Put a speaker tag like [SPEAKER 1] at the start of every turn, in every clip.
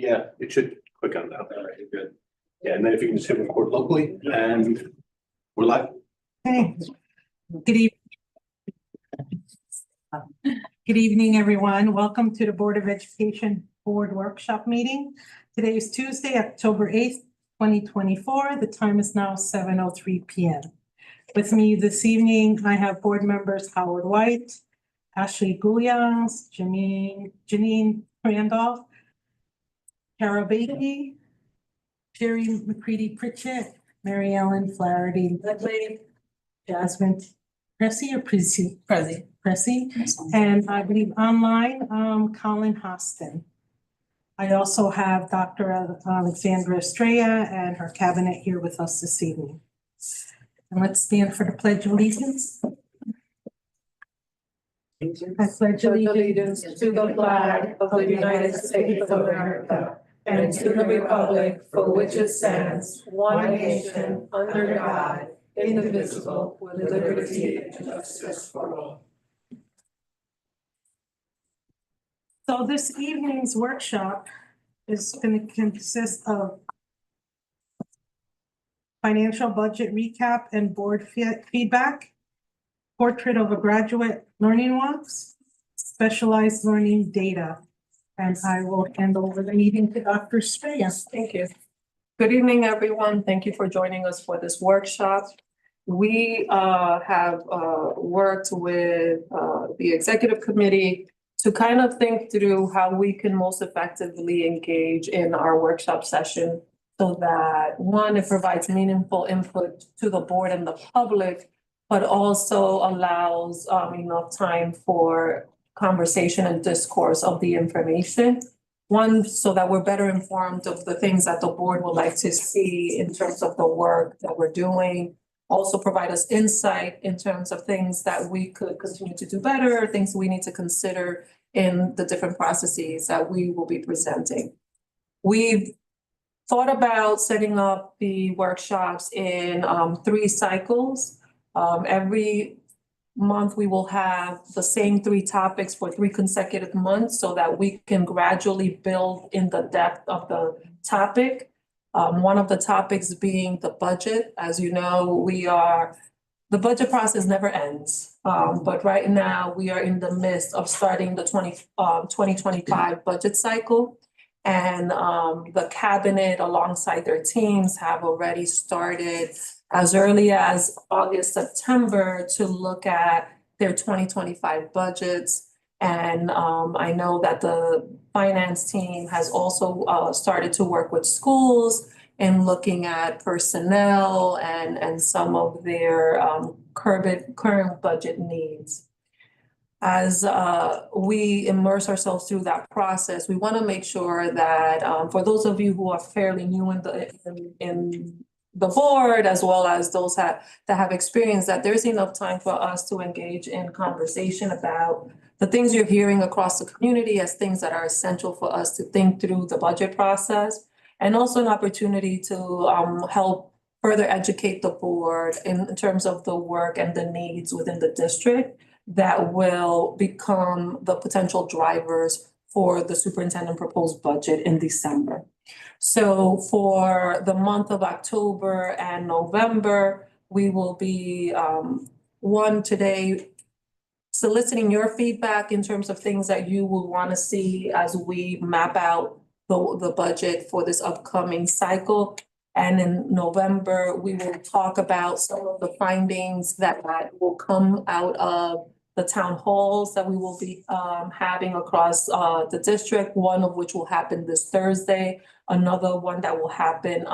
[SPEAKER 1] Yeah, it should click on that. All right, good. Yeah, and then if you can just hit record locally and we're live.
[SPEAKER 2] Okay. Good evening, everyone. Welcome to the Board of Education Board Workshop Meeting. Today is Tuesday, October 8th, 2024. The time is now 7:03 p.m. With me this evening, I have board members Howard White, Ashley Goulias, Janine Randolph, Cara Beatty, Jerry McCready Pritchett, Mary Ellen Flaherty Ledley, Jasmine Pressy or Pressy? Pressy. And I believe online, Colin Hostin. I also have Dr. Alexandra Estrella and her cabinet here with us this evening. And let's stand for the Pledge of Allegiance. I pledge
[SPEAKER 3] allegiance to the flag of the United States of America and to the republic for which it stands, one nation, under God, indivisible, with liberty and justice for all.
[SPEAKER 2] So this evening's workshop is going to consist of financial budget recap and board feedback, portrait of a graduate learning walks, specialized learning data. And I will hand over the meeting to Dr. Estrella.
[SPEAKER 3] Thank you. Good evening, everyone. Thank you for joining us for this workshop. We have worked with the executive committee to kind of think through how we can most effectively engage in our workshop session so that, one, it provides meaningful input to the board and the public, but also allows enough time for conversation and discourse of the information. One, so that we're better informed of the things that the board would like to see in terms of the work that we're doing. Also provide us insight in terms of things that we could continue to do better, things we need to consider in the different processes that we will be presenting. We've thought about setting up the workshops in 3 cycles. Every month we will have the same 3 topics for 3 consecutive months so that we can gradually build in the depth of the topic. One of the topics being the budget. As you know, the budget process never ends. But right now we are in the midst of starting the 2025 budget cycle. And the cabinet alongside their teams have already started as early as August, September to look at their 2025 budgets. And I know that the finance team has also started to work with schools in looking at personnel and some of their current budget needs. As we immerse ourselves through that process, we want to make sure that for those of you who are fairly new in the board, as well as those that have experience, that there's enough time for us to engage in conversation about the things you're hearing across the community as things that are essential for us to think through the budget process, and also an opportunity to help further educate the board in terms of the work and the needs within the district that will become the potential drivers for the superintendent proposed budget in December. So for the month of October and November, we will be today soliciting your feedback in terms of things that you will want to see as we map out the budget for this upcoming cycle. And in November, we will talk about some of the findings that will come out of the town halls that we will be having across the district, one of which will happen this Thursday, another one that will happen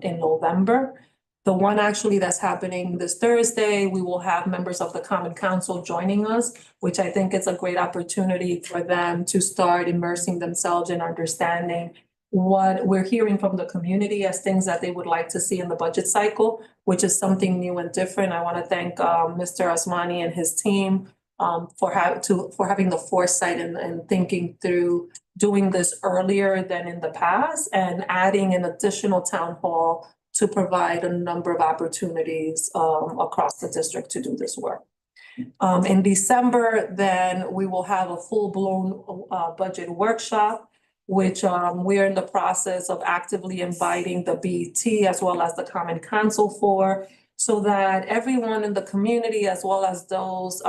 [SPEAKER 3] in November. The one actually that's happening this Thursday, we will have members of the Common Council joining us, which I think is a great opportunity for them to start immersing themselves in understanding what we're hearing from the community as things that they would like to see in the budget cycle, which is something new and different. I want to thank Mr. Osmani and his team for having the foresight and thinking through doing this earlier than in the past and adding an additional town hall to provide a number of opportunities across the district to do this work. In December, then we will have a full-blown budget workshop. which we are in the process of actively inviting the BET as well as the Common Council for, so that everyone in the community, as well as those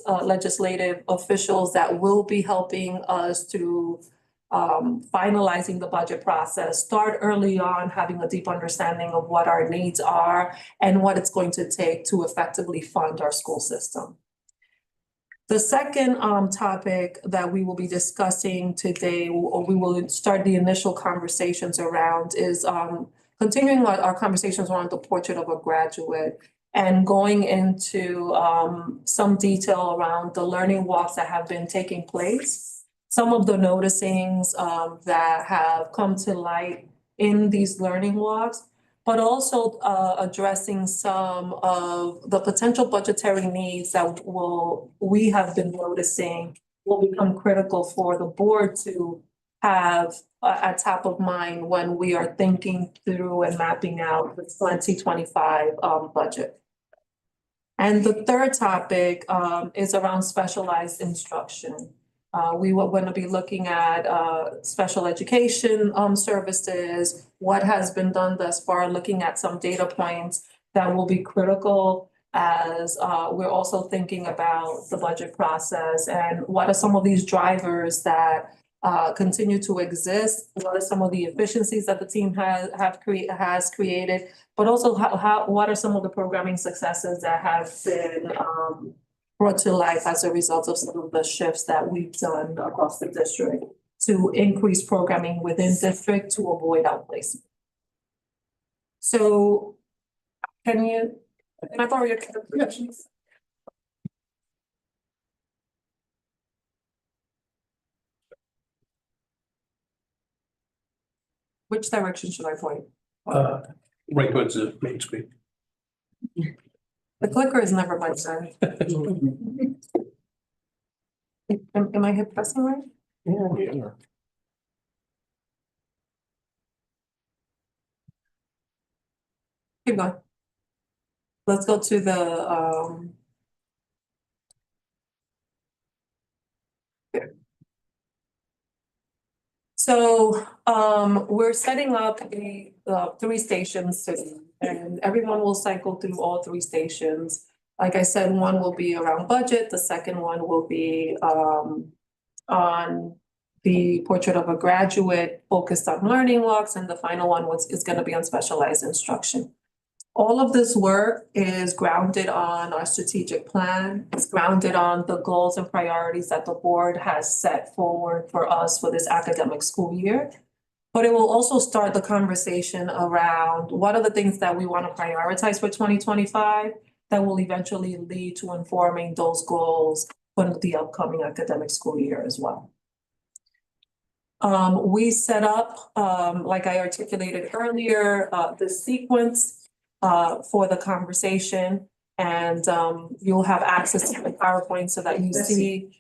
[SPEAKER 3] legislative officials that will be helping us through finalizing the budget process, start early on having a deep understanding of what our needs are and what it's going to take to effectively fund our school system. The second topic that we will be discussing today, or we will start the initial conversations around, is continuing our conversations around the portrait of a graduate and going into some detail around the learning walks that have been taking place, some of the noticings that have come to light in these learning walks, but also addressing some of the potential budgetary needs that we have been noticing will become critical for the board to have at top of mind when we are thinking through and mapping out the 2025 budget. And the third topic is around specialized instruction. We were going to be looking at special education services, what has been done thus far, looking at some data points that will be critical as we're also thinking about the budget process and what are some of these drivers that continue to exist, what are some of the efficiencies that the team has created, but also what are some of the programming successes that have been brought to life as a result of some of the shifts that we've done across the district to increase programming within district to avoid outplacement. So can I borrow your questions? Which direction should I point?
[SPEAKER 1] Right towards the main screen.
[SPEAKER 3] The clicker is never my friend. Am I hit pressing right?
[SPEAKER 1] Yeah.
[SPEAKER 3] Keep going. Let's go to the so we're setting up the 3 stations today, and everyone will cycle through all 3 stations. Like I said, one will be around budget, the second one will be on the portrait of a graduate focused on learning walks, and the final one is going to be on specialized instruction. All of this work is grounded on our strategic plan. It's grounded on the goals and priorities that the board has set forward for us for this academic school year. But it will also start the conversation around what are the things that we want to prioritize for 2025 that will eventually lead to informing those goals for the upcoming academic school year as well. We set up, like I articulated earlier, the sequence for the conversation, and you'll have access to the PowerPoint so that you see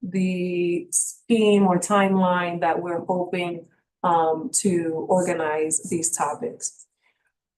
[SPEAKER 3] the scheme or timeline that we're hoping to organize these topics.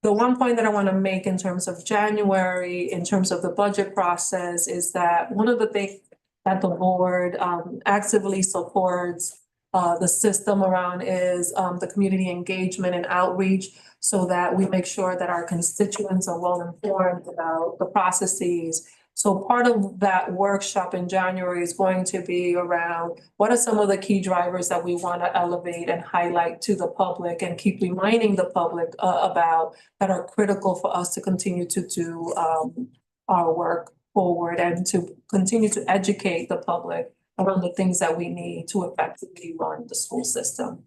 [SPEAKER 3] The one point that I want to make in terms of January, in terms of the budget process, is that one of the things that the board actively supports the system around is the community engagement and outreach, so that we make sure that our constituents are well informed about the processes. So part of that workshop in January is going to be around what are some of the key drivers that we want to elevate and highlight to the public and keep reminding the public about, that are critical for us to continue to do our work forward and to continue to educate the public around the things that we need to effectively run the school system.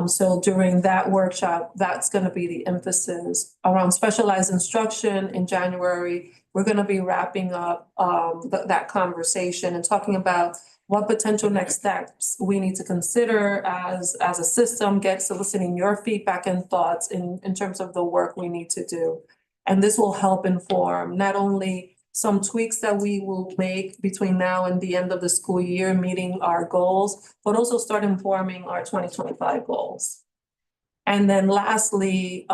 [SPEAKER 3] So during that workshop, that's going to be the emphasis around specialized instruction in January. We're going to be wrapping up that conversation and talking about what potential next steps we need to consider as a system, soliciting your feedback and thoughts in terms of the work we need to do. And this will help inform not only some tweaks that we will make between now and the end of the school year, meeting our goals, but also start informing our 2025 goals. And then lastly,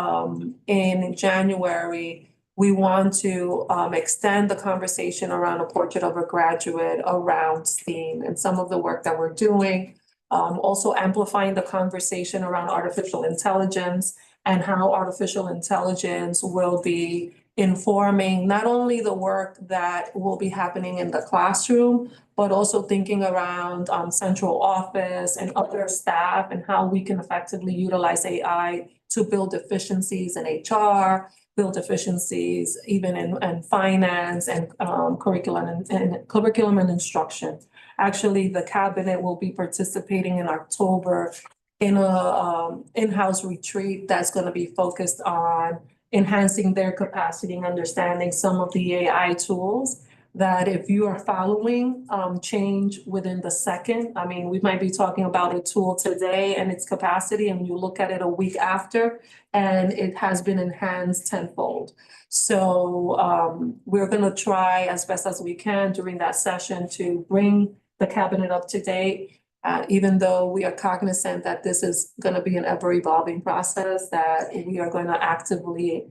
[SPEAKER 3] in January, We want to extend the conversation around a portrait of a graduate around STEAM and some of the work that we're doing. Also amplifying the conversation around artificial intelligence and how artificial intelligence will be informing not only the work that will be happening in the classroom, but also thinking around central office and other staff and how we can effectively utilize AI to build efficiencies in HR, build efficiencies even in finance and curriculum and instruction. Actually, the cabinet will be participating in October in a in-house retreat that's going to be focused on enhancing their capacity and understanding some of the AI tools that if you are following change within the second. I mean, we might be talking about a tool today and its capacity, and you look at it a week after, and it has been enhanced tenfold. So we're going to try as best as we can during that session to bring the cabinet up to date, even though we are cognizant that this is going to be an ever-evolving process, that we are going to actively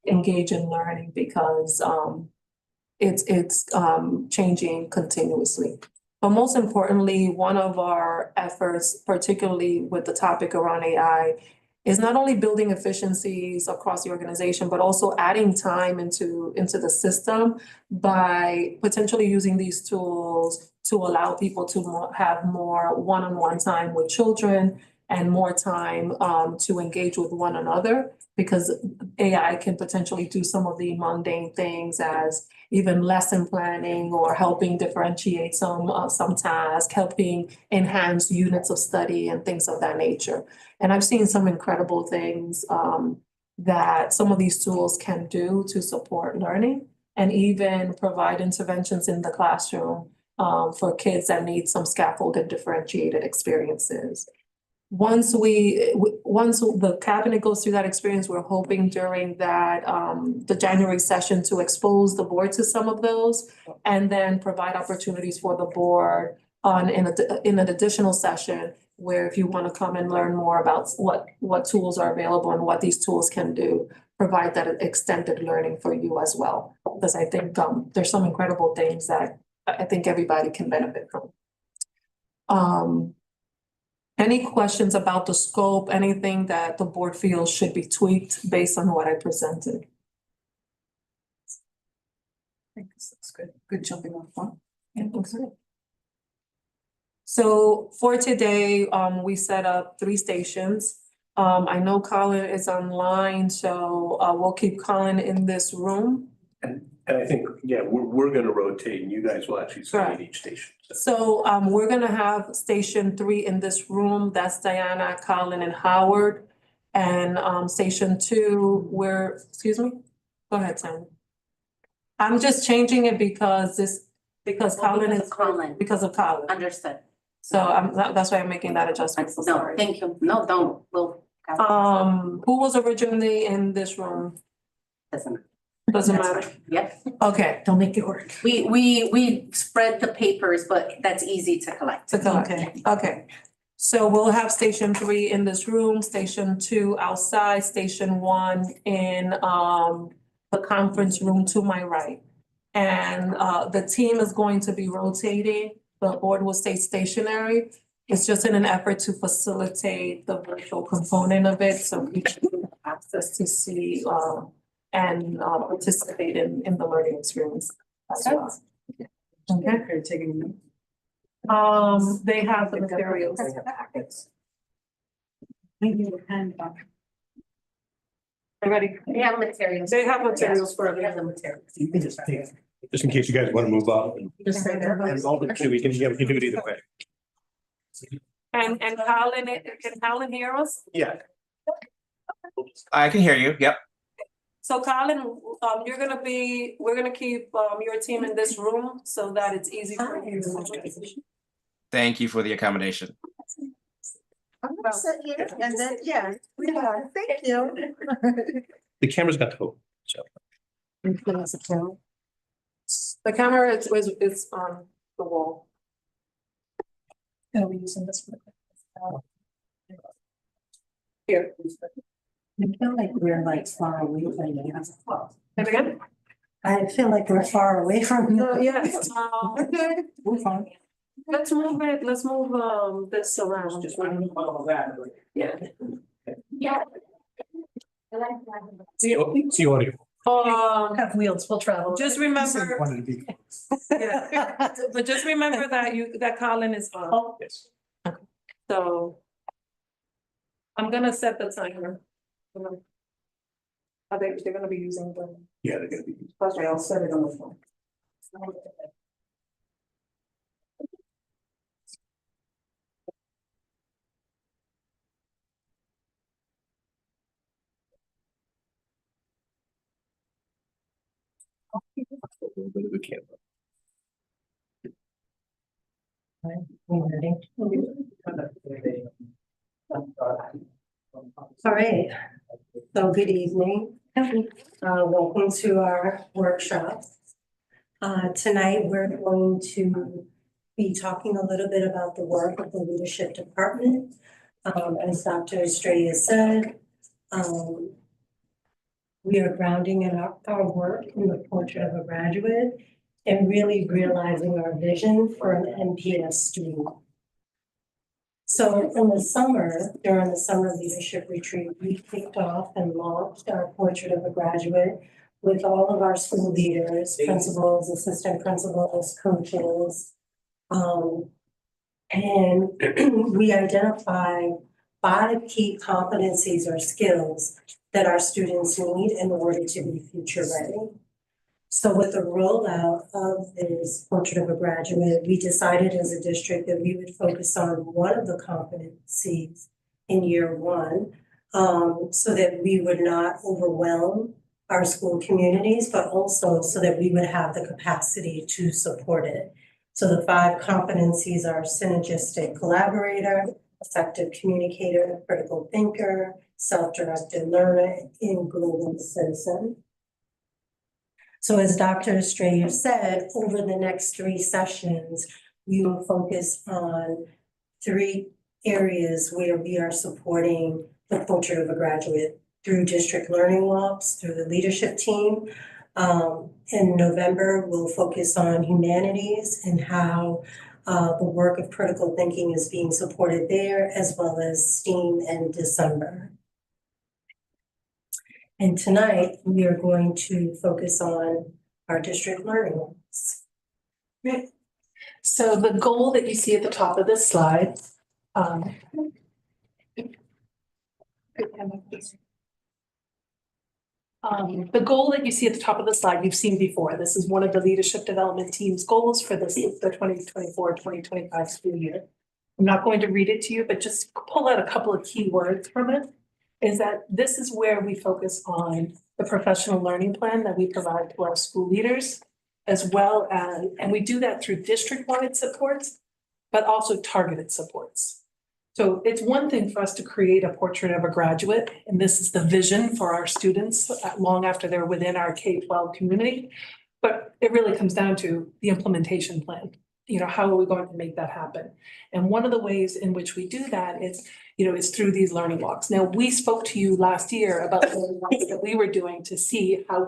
[SPEAKER 3] engage in learning because it's changing continuously. But most importantly, one of our efforts, particularly with the topic around AI, is not only building efficiencies across the organization, but also adding time into the system by potentially using these tools to allow people to have more one-on-one time with children and more time to engage with one another, because AI can potentially do some of the mundane things as even lesson planning or helping differentiate some tasks, helping enhance units of study and things of that nature. And I've seen some incredible things that some of these tools can do to support learning and even provide interventions in the classroom for kids that need some scaffolded differentiated experiences. Once the cabinet goes through that experience, we're hoping during that the January session to expose the board to some of those and then provide opportunities for the board in an additional session where if you want to come and learn more about what tools are available and what these tools can do, provide that extended learning for you as well. Because I think there's some incredible things that I think everybody can benefit from. Any questions about the scope, anything that the board feels should be tweaked based on what I presented?
[SPEAKER 4] I think this looks good. Good jumping off point.
[SPEAKER 3] Yeah, looks good. So for today, we set up 3 stations. I know Colin is online, so we'll keep Colin in this room.
[SPEAKER 1] And I think, yeah, we're gonna rotate and you guys will actually stay at each station.
[SPEAKER 3] So we're gonna have station 3 in this room. That's Diana, Colin, and Howard. And station 2, excuse me? Go ahead, Sam. I'm just changing it because Colin is.
[SPEAKER 5] Colin.
[SPEAKER 3] Because of Colin.
[SPEAKER 5] Understood.
[SPEAKER 3] So that's why I'm making that adjustment. So
[SPEAKER 5] No,
[SPEAKER 3] sorry.
[SPEAKER 5] thank you. No, don't. We'll.
[SPEAKER 3] Who was originally in this room? Doesn't
[SPEAKER 5] That's
[SPEAKER 3] matter.
[SPEAKER 5] fine. Yep.
[SPEAKER 3] Okay.
[SPEAKER 2] Don't make it work.
[SPEAKER 5] We spread the papers, but that's easy to collect.
[SPEAKER 3] Okay. So we'll have station 3 in this room, station 2 outside, station 1 in the conference room to my right. And the team is going to be rotating. The board will stay stationary. It's just in an effort to facilitate the virtual component of it, so we can have access to see and participate in the learning experience as well.
[SPEAKER 4] Okay, you're taking notes.
[SPEAKER 3] They have the materials.
[SPEAKER 4] Packets.
[SPEAKER 3] They ready?
[SPEAKER 5] We have materials.
[SPEAKER 3] They have materials for
[SPEAKER 5] We have the
[SPEAKER 3] it.
[SPEAKER 5] materials.
[SPEAKER 1] You can just take, just in case you guys want to move up.
[SPEAKER 3] Just say that.
[SPEAKER 1] And all the two, we can do it either way.
[SPEAKER 3] And Colin, can Colin hear us?
[SPEAKER 1] Yeah.
[SPEAKER 6] I can hear you. Yep.
[SPEAKER 3] So Colin, we're gonna keep your team in this room so that it's easy for you.
[SPEAKER 6] Thank you for the accommodation.
[SPEAKER 4] I'm gonna sit here and then, yeah, we are. Thank you.
[SPEAKER 1] The camera's got the hook, so.
[SPEAKER 3] The camera is on the wall.
[SPEAKER 4] Are we using this?
[SPEAKER 3] Here.
[SPEAKER 4] I feel like we're like far away from you.
[SPEAKER 3] And again?
[SPEAKER 4] I feel like we're far away from you.
[SPEAKER 3] No, yes,
[SPEAKER 4] We're fine.
[SPEAKER 3] let's move this around. Yeah.
[SPEAKER 1] See audio.
[SPEAKER 4] Have wheels, we'll travel.
[SPEAKER 3] Just remember,
[SPEAKER 1] Wanted to be.
[SPEAKER 3] yeah, but just remember that Colin is on,
[SPEAKER 1] Yes.
[SPEAKER 3] so. I'm gonna set the timer. They're gonna be using the,
[SPEAKER 1] Yeah, they're gonna be.
[SPEAKER 3] okay, I'll set it on the phone.
[SPEAKER 1] A little bit of a camera.
[SPEAKER 4] All right, so good evening. Welcome to our workshop. Tonight, we're going to be talking a little bit about the work of the leadership department. As Dr. Estrella said, we are grounding in our work in the portrait of a graduate and really realizing our vision for an NPS student. So in the summer, during the summer leadership retreat, we kicked off and launched our portrait of a graduate with all of our school leaders, principals, assistant principals, coaches. And we identified 5 key competencies or skills that our students need in order to be future ready. So with the rollout of this portrait of a graduate, we decided as a district that we would focus on one of the competencies in year 1, so that we would not overwhelm our school communities, but also so that we would have the capacity to support it. So the 5 competencies are synergistic collaborator, effective communicator, critical thinker, self-directed learner, and global citizen. So as Dr. Estrella said, over the next 3 sessions, we will focus on 3 areas where we are supporting the portrait of a graduate through district learning walks, through the leadership team. In November, we'll focus on humanities and how the work of critical thinking is being supported there, as well as STEAM in December. And tonight, we are going to focus on our district learning walks.
[SPEAKER 7] Great. So the goal that you see at the top of this slide, the goal that you see at the top of the slide, you've seen before. This is one of the leadership development team's goals for the 2024-2025 school year. I'm not going to read it to you, but just pull out a couple of key words from it. Is that this is where we focus on the professional learning plan that we provide to our school leaders, as well as, and we do that through district-wide supports, but also targeted supports. So it's one thing for us to create a portrait of a graduate, and this is the vision for our students long after they're within our K-12 community, but it really comes down to the implementation plan. You know, how are we going to make that happen? And one of the ways in which we do that is, is through these learning walks. Now, we spoke to you last year about the learning walks that we were doing to see how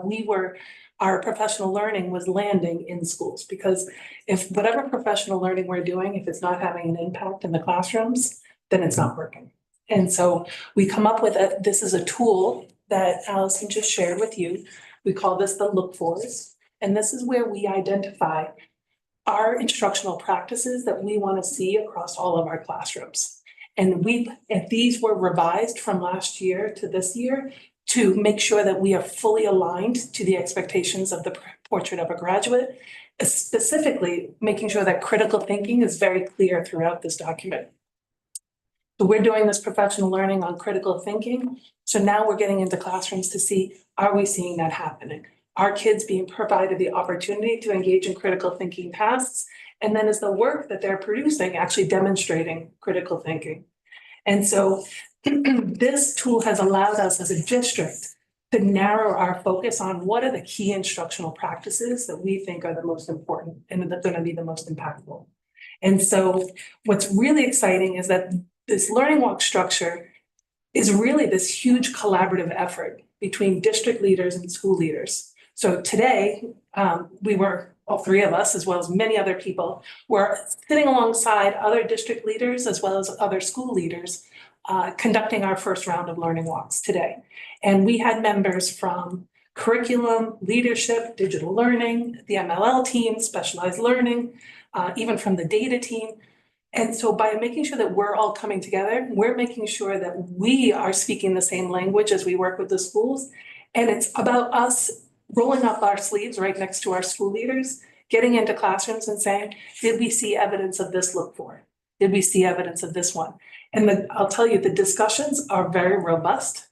[SPEAKER 7] our professional learning was landing in schools. Because if whatever professional learning we're doing, if it's not having an impact in the classrooms, then it's not working. And so we come up with this is a tool that Allison just shared with you. We call this the look fors. And this is where we identify our instructional practices that we want to see across all of our classrooms. And these were revised from last year to this year to make sure that we are fully aligned to the expectations of the portrait of a graduate, specifically making sure that critical thinking is very clear throughout this document. So we're doing this professional learning on critical thinking. So now we're getting into classrooms to see, are we seeing that happening? Are kids being provided the opportunity to engage in critical thinking tasks? And then is the work that they're producing actually demonstrating critical thinking? And so this tool has allowed us as a district to narrow our focus on what are the key instructional practices that we think are the most important and that are going to be the most impactful. And so what's really exciting is that this learning walk structure is really this huge collaborative effort between district leaders and school leaders. So today, we were, all three of us, as well as many other people, were sitting alongside other district leaders as well as other school leaders, conducting our first round of learning walks today. And we had members from curriculum, leadership, digital learning, the MLL team, specialized learning, even from the data team. And so by making sure that we're all coming together, we're making sure that we are speaking the same language as we work with the schools. And it's about us rolling up our sleeves right next to our school leaders, getting into classrooms and saying, did we see evidence of this? Look for it. Did we see evidence of this one? And I'll tell you, the discussions are very robust.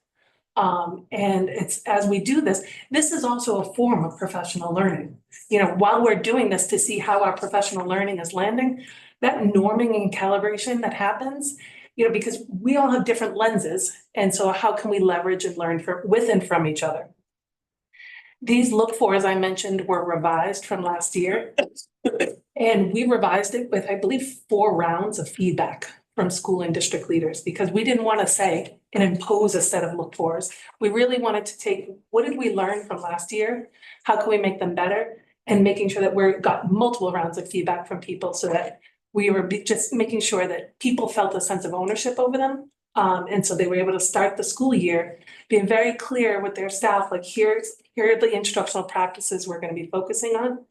[SPEAKER 7] And it's, as we do this, this is also a form of professional learning. You know, while we're doing this to see how our professional learning is landing, that norming and calibration that happens, you know, because we all have different lenses. And so how can we leverage and learn with and from each other? These look for, as I mentioned, were revised from last year. And we revised it with, I believe, 4 rounds of feedback from school and district leaders, because we didn't want to say and impose a set of look fors. We really wanted to take, what did we learn from last year? How can we make them better? And making sure that we got multiple rounds of feedback from people so that we were just making sure that people felt a sense of ownership over them. And so they were able to start the school year being very clear with their staff, like here are the instructional practices we're going to be focusing on.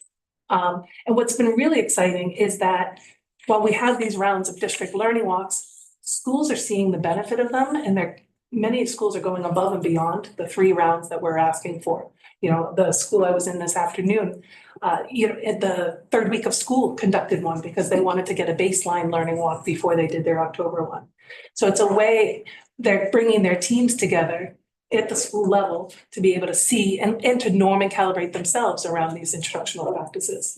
[SPEAKER 7] And what's been really exciting is that while we have these rounds of district learning walks, schools are seeing the benefit of them, and many schools are going above and beyond the 3 rounds that we're asking for. You know, the school I was in this afternoon, at the 3rd week of school conducted one because they wanted to get a baseline learning walk before they did their October one. So it's a way they're bringing their teams together at the school level to be able to see and to norm and calibrate themselves around these instructional practices.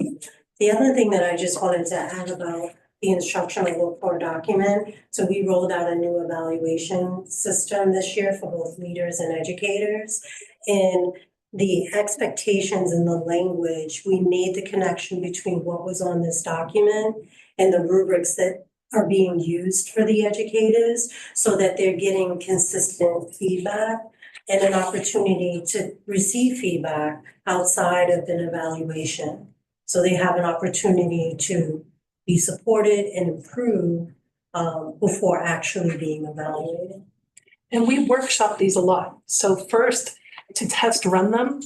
[SPEAKER 4] The other thing that I just wanted to add about the instructional look for document, so we rolled out a new evaluation system this year for both leaders and educators. And the expectations and the language, we made the connection between what was on this document and the rubrics that are being used for the educators so that they're getting consistent feedback and an opportunity to receive feedback outside of an evaluation. So they have an opportunity to be supported and improve before actually being evaluated.
[SPEAKER 7] And we workshop these a lot. So first, to test run them,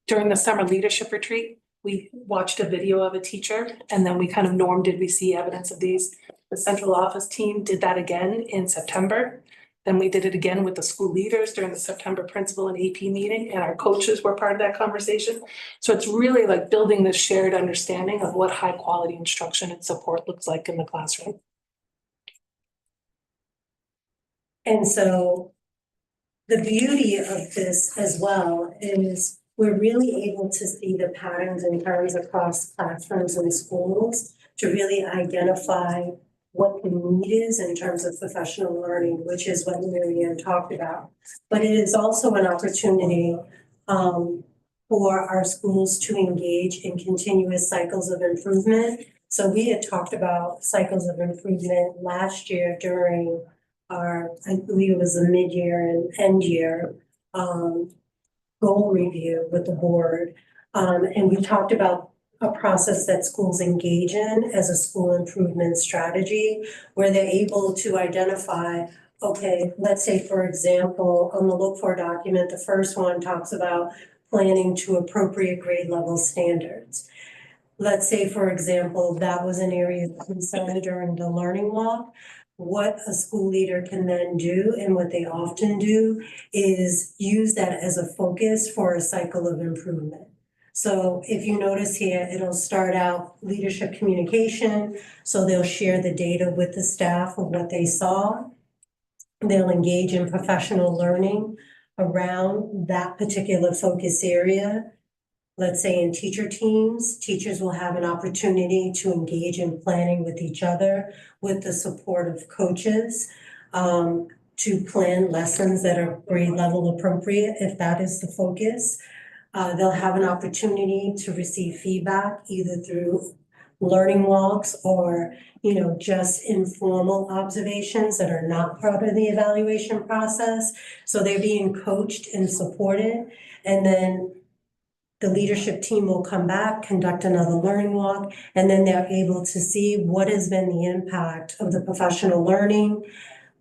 [SPEAKER 7] during the summer leadership retreat, we watched a video of a teacher and then we kind of normed, did we see evidence of these? The central office team did that again in September. Then we did it again with the school leaders during the September principal and AP meeting, and our coaches were part of that conversation. So it's really like building this shared understanding of what high quality instruction and support looks like in the classroom.
[SPEAKER 4] And so the beauty of this as well is we're really able to see the patterns and terms across classrooms and schools to really identify what the need is in terms of professional learning, which is what Mary Ann talked about. But it is also an opportunity for our schools to engage in continuous cycles of improvement. So we had talked about cycles of improvement last year during our, I believe it was a mid-year and end-year goal review with the board. And we talked about a process that schools engage in as a school improvement strategy, where they're able to identify, okay, let's say, for example, on the look for document, the first one talks about planning to appropriate grade level standards. Let's say, for example, that was an area of concern during the learning walk. What a school leader can then do, and what they often do, is use that as a focus for a cycle of improvement. So if you notice here, it'll start out leadership communication. So they'll share the data with the staff of what they saw. They'll engage in professional learning around that particular focus area. Let's say in teacher teams, teachers will have an opportunity to engage in planning with each other with the support of coaches to plan lessons that are grade level appropriate if that is the focus. They'll have an opportunity to receive feedback either through learning walks or, just informal observations that are not part of the evaluation process. So they're being coached and supported. And then the leadership team will come back, conduct another learning walk, and then they're able to see what has been the impact of the professional learning,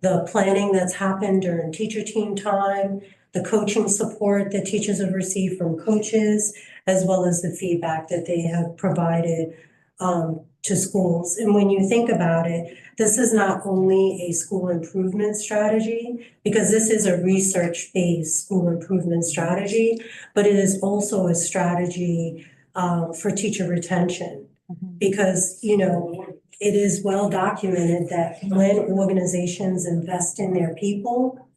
[SPEAKER 4] the planning that's happened during teacher team time, the coaching support that teachers have received from coaches, as well as the feedback that they have provided to schools. And when you think about it, this is not only a school improvement strategy, because this is a research-based school improvement strategy, but it is also a strategy for teacher retention. Because, it is well documented that when organizations invest in their people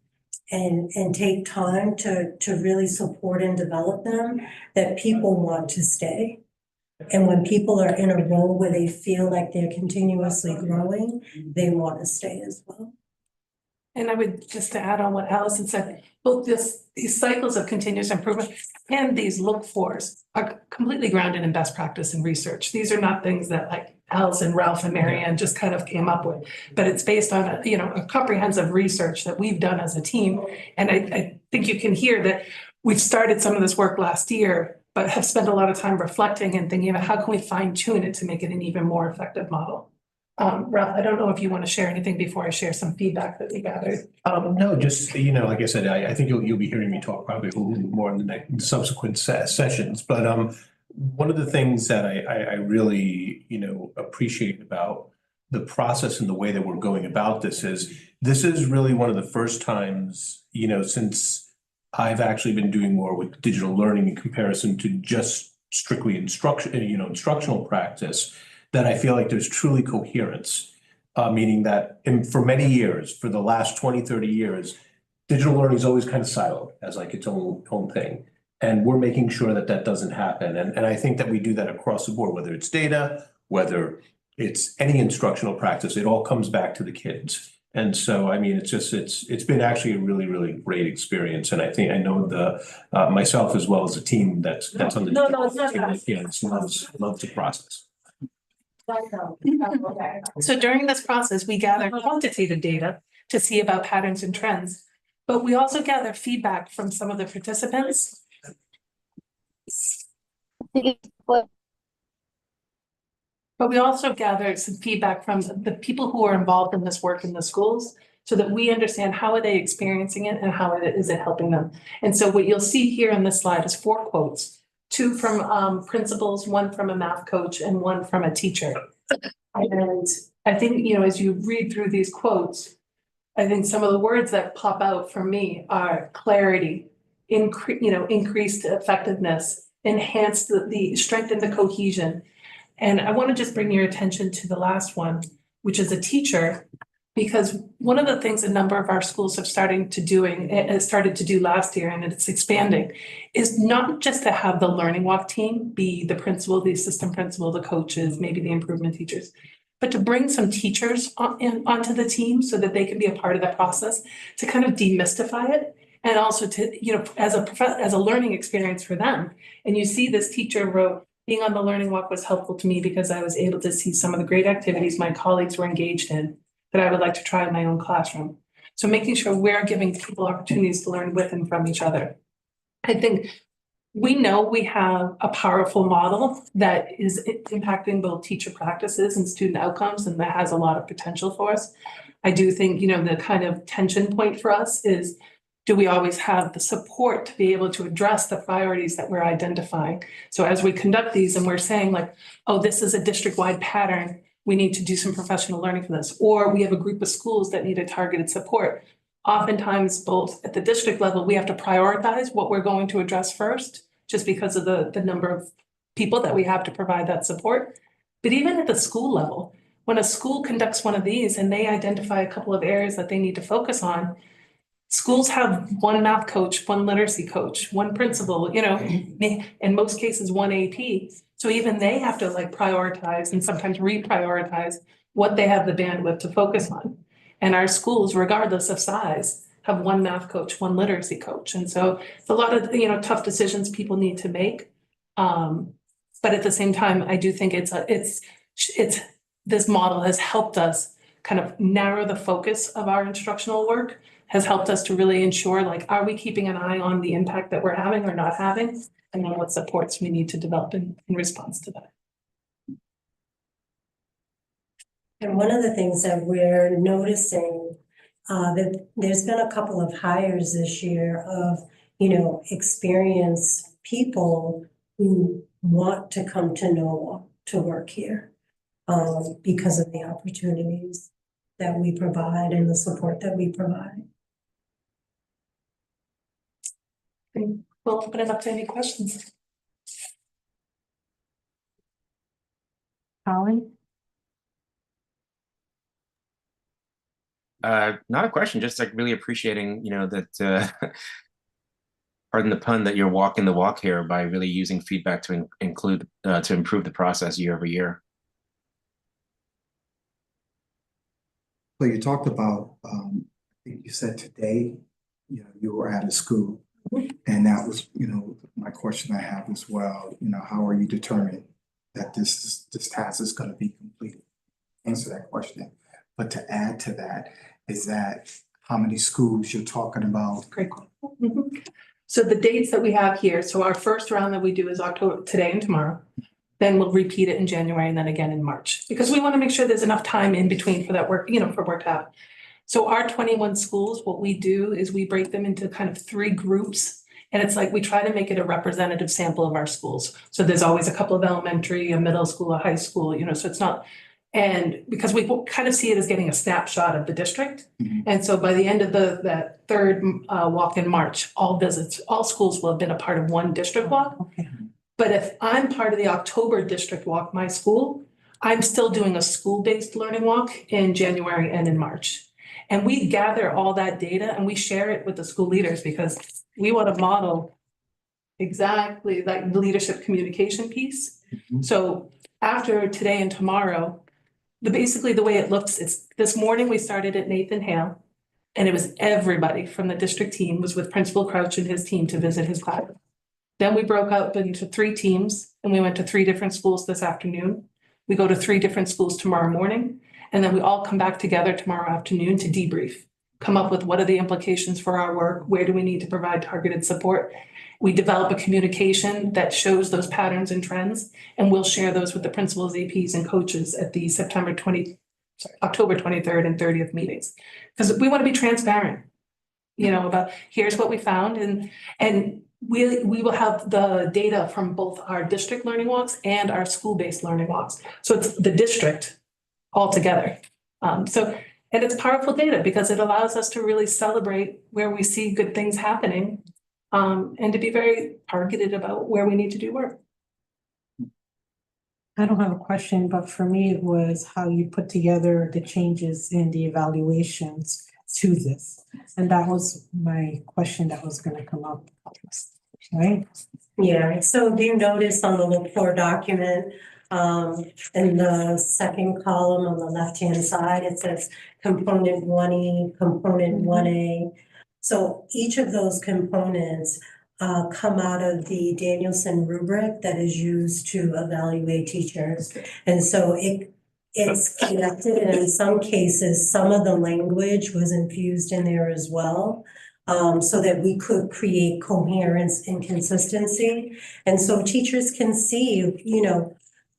[SPEAKER 4] and take time to really support and develop them, that people want to stay. And when people are in a role where they feel like they're continuously growing, they want to stay as well.
[SPEAKER 7] And I would just to add on what Allison said, both these cycles of continuous improvement and these look-fors are completely grounded in best practice and research. These are not things that like Allison, Ralph, and Marianne just kind of came up with, but it's based on a comprehensive research that we've done as a team. And I think you can hear that we've started some of this work last year, but have spent a lot of time reflecting and thinking about how can we fine tune it to make it an even more effective model. Ralph, I don't know if you want to share anything before I share some feedback that we gathered.
[SPEAKER 1] No, just, like I said, I think you'll be hearing me talk probably a little more in the next subsequent sessions. But one of the things that I really, appreciate about the process and the way that we're going about this is really one of the first times, since I've actually been doing more with digital learning in comparison to just strictly instructional practice, that I feel like there's truly coherence, meaning that for many years, for the last 20, 30 years, digital learning is always kind of siloed as like its own thing. And we're making sure that that doesn't happen. And I think that we do that across the board, whether it's data, whether it's any instructional practice, it all comes back to the kids. And so, I mean, it's been actually a really, really great experience. And I know myself as well as the team that's on the loves the process.
[SPEAKER 7] So during this process, we gather quantitative data to see about patterns and trends, but we also gather feedback from some of the participants. But we also gather some feedback from the people who are involved in this work in the schools so that we understand how are they experiencing it and how is it helping them. And so what you'll see here in this slide is 4 quotes, 2 from principals, 1 from a math coach, and 1 from a teacher. And I think, as you read through these quotes, I think some of the words that pop out for me are clarity, increased effectiveness, enhanced the strengthen the cohesion. And I want to just bring your attention to the last one, which is a teacher, because one of the things a number of our schools have started to do last year, and it's expanding, is not just to have the learning walk team be the principal, the assistant principal, the coaches, maybe the improvement teachers, but to bring some teachers onto the team so that they can be a part of the process to kind of demystify it. And also to, as a learning experience for them. And you see this teacher wrote, being on the learning walk was helpful to me because I was able to see some of the great activities my colleagues were engaged in that I would like to try in my own classroom. So making sure we're giving people opportunities to learn with and from each other. I think we know we have a powerful model that is impacting both teacher practices and student outcomes, and that has a lot of potential for us. I do think, the kind of tension point for us is, do we always have the support to be able to address the priorities that we're identifying? So as we conduct these and we're saying like, oh, this is a district-wide pattern, we need to do some professional learning for this, or we have a group of schools that need a targeted support. Oftentimes, both at the district level, we have to prioritize what we're going to address first, just because of the number of people that we have to provide that support. But even at the school level, when a school conducts one of these and they identify a couple of areas that they need to focus on, schools have 1 math coach, 1 literacy coach, 1 principal, in most cases, 1 AP. So even they have to prioritize and sometimes reprioritize what they have the bandwidth to focus on. And our schools, regardless of size, have 1 math coach, 1 literacy coach. And so it's a lot of, tough decisions people need to make. But at the same time, I do think it's this model has helped us kind of narrow the focus of our instructional work, has helped us to really ensure, like, are we keeping an eye on the impact that we're having or not having? And then what supports we need to develop in response to that.
[SPEAKER 4] And one of the things that we're noticing, that there's been a couple of hires this year of, experienced people who want to come to NOAA to work here, because of the opportunities that we provide and the support that we provide.
[SPEAKER 7] We'll open it up to any questions.
[SPEAKER 2] Colin?
[SPEAKER 6] Not a question, just like really appreciating, that pardon the pun, that you're walking the walk here by really using feedback to include to improve the process year over year.
[SPEAKER 8] So you talked about, I think you said today, you were at a school, and that was, my question I have as well. How are you determining that this task is going to be completed? Answer that question. But to add to that, is that how many schools you're talking about?
[SPEAKER 7] Great. So the dates that we have here, so our first round that we do is October, today and tomorrow. Then we'll repeat it in January and then again in March, because we want to make sure there's enough time in between for that work, for work to happen. So our 21 schools, what we do is we break them into kind of 3 groups. And it's like we try to make it a representative sample of our schools. So there's always a couple of elementary, a middle school, a high school, so it's not. And because we kind of see it as getting a snapshot of the district.
[SPEAKER 8] Mhm.
[SPEAKER 7] And so by the end of that third walk in March, all schools will have been a part of one district walk.
[SPEAKER 2] Okay.
[SPEAKER 7] But if I'm part of the October district walk, my school, I'm still doing a school-based learning walk in January and in March. And we gather all that data and we share it with the school leaders because we want to model exactly that leadership communication piece.
[SPEAKER 8] Mhm.
[SPEAKER 7] So after today and tomorrow, basically the way it looks is this morning we started at Nathan Hale, and it was everybody from the district team was with Principal Crouch and his team to visit his class. Then we broke up into 3 teams and we went to 3 different schools this afternoon. We go to 3 different schools tomorrow morning, and then we all come back together tomorrow afternoon to debrief, come up with what are the implications for our work, where do we need to provide targeted support. We develop a communication that shows those patterns and trends, and we'll share those with the principals, APs, and coaches at the October 23rd and 30th meetings. Because we want to be transparent, about here's what we found, and we will have the data from both our district learning walks and our school-based learning walks. So it's the district all together. And it's powerful data because it allows us to really celebrate where we see good things happening, and to be very targeted about where we need to do work.
[SPEAKER 2] I don't have a question, but for me, it was how you put together the changes in the evaluations to this. And that was my question that was going to come up, right?
[SPEAKER 4] Yeah, so if you notice on the look for document, in the second column on the left-hand side, it says component 1E, component 1A. So each of those components come out of the Danielson rubric that is used to evaluate teachers. And so it's connected, and in some cases, some of the language was infused in there as well, so that we could create coherence and consistency. And so teachers can see,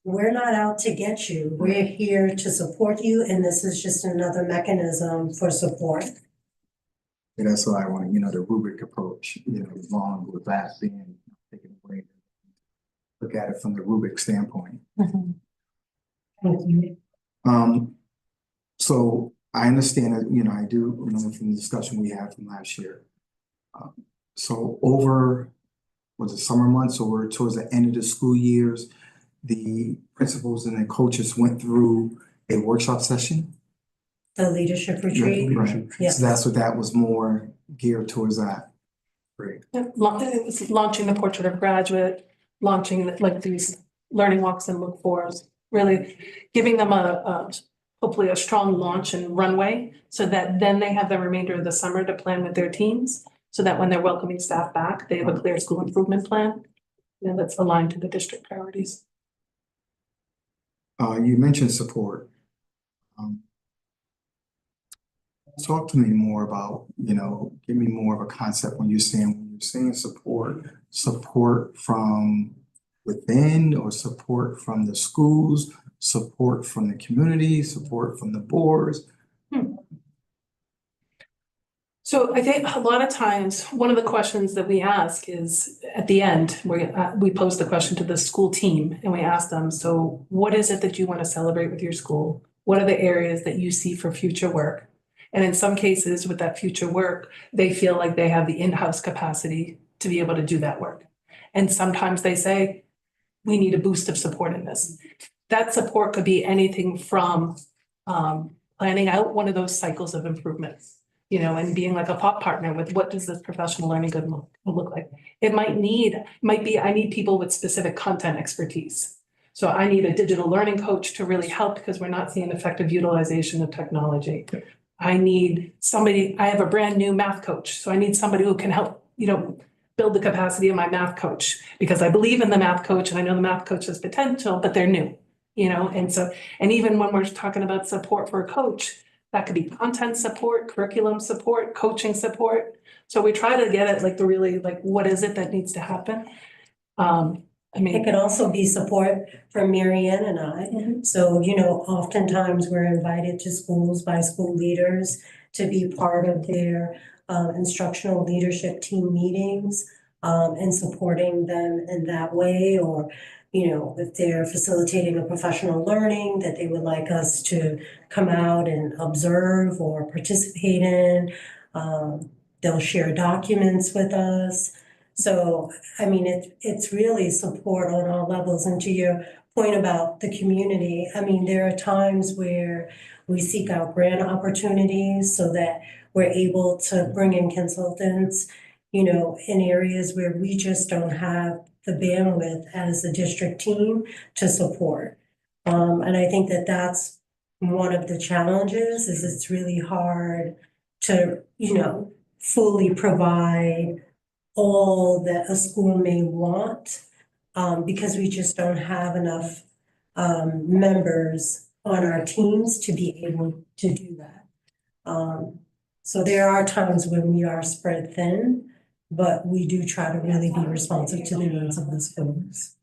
[SPEAKER 4] we're not out to get you. We're here to support you, and this is just another mechanism for support.
[SPEAKER 8] And that's why I want, the rubric approach, along with that being taken away. Look at it from the rubric standpoint.
[SPEAKER 4] Thank you.
[SPEAKER 8] So I understand that, I do remember from the discussion we had from last year. So over, was it summer months or towards the end of the school years, the principals and the coaches went through a workshop session?
[SPEAKER 4] The leadership retreat.
[SPEAKER 8] Right.
[SPEAKER 4] Yeah.
[SPEAKER 8] So that's what that was more geared towards that. Great.
[SPEAKER 7] It was launching the portrait of a graduate, launching these learning walks and look fors, really giving them hopefully a strong launch and runway, so that then they have the remainder of the summer to plan with their teams, so that when they're welcoming staff back, they have a clear school improvement plan, that's aligned to the district priorities.
[SPEAKER 8] You mentioned support. Talk to me more about, give me more of a concept when you're saying support from within or support from the schools, support from the community, support from the boards.
[SPEAKER 7] So I think a lot of times, one of the questions that we ask is at the end, we pose the question to the school team and we ask them, so what is it that you want to celebrate with your school? What are the areas that you see for future work? And in some cases with that future work, they feel like they have the in-house capacity to be able to do that work. And sometimes they say, we need a boost of support in this. That support could be anything from planning out one of those cycles of improvement, and being like a thought partner with what does this professional learning good look like? It might be, I need people with specific content expertise. So I need a digital learning coach to really help because we're not seeing effective utilization of technology. I have a brand new math coach, so I need somebody who can help, build the capacity of my math coach because I believe in the math coach and I know the math coach has potential, but they're new, and even when we're talking about support for a coach, that could be content support, curriculum support, coaching support. So we try to get at what is it that needs to happen?
[SPEAKER 4] It could also be support from Mary Ann and I. So, oftentimes we're invited to schools by school leaders to be part of their instructional leadership team meetings and supporting them in that way, or if they're facilitating a professional learning that they would like us to come out and observe or participate in. They'll share documents with us. So, it's really support on all levels. And to your point about the community, there are times where we seek out grant opportunities so that we're able to bring in consultants, in areas where we just don't have the bandwidth as a district team to support. And I think that that's one of the challenges is it's really hard to, fully provide all that a school may want because we just don't have enough members on our teams to be able to do that. So there are times when we are spread thin, but we do try to really be responsive to the needs of the schools.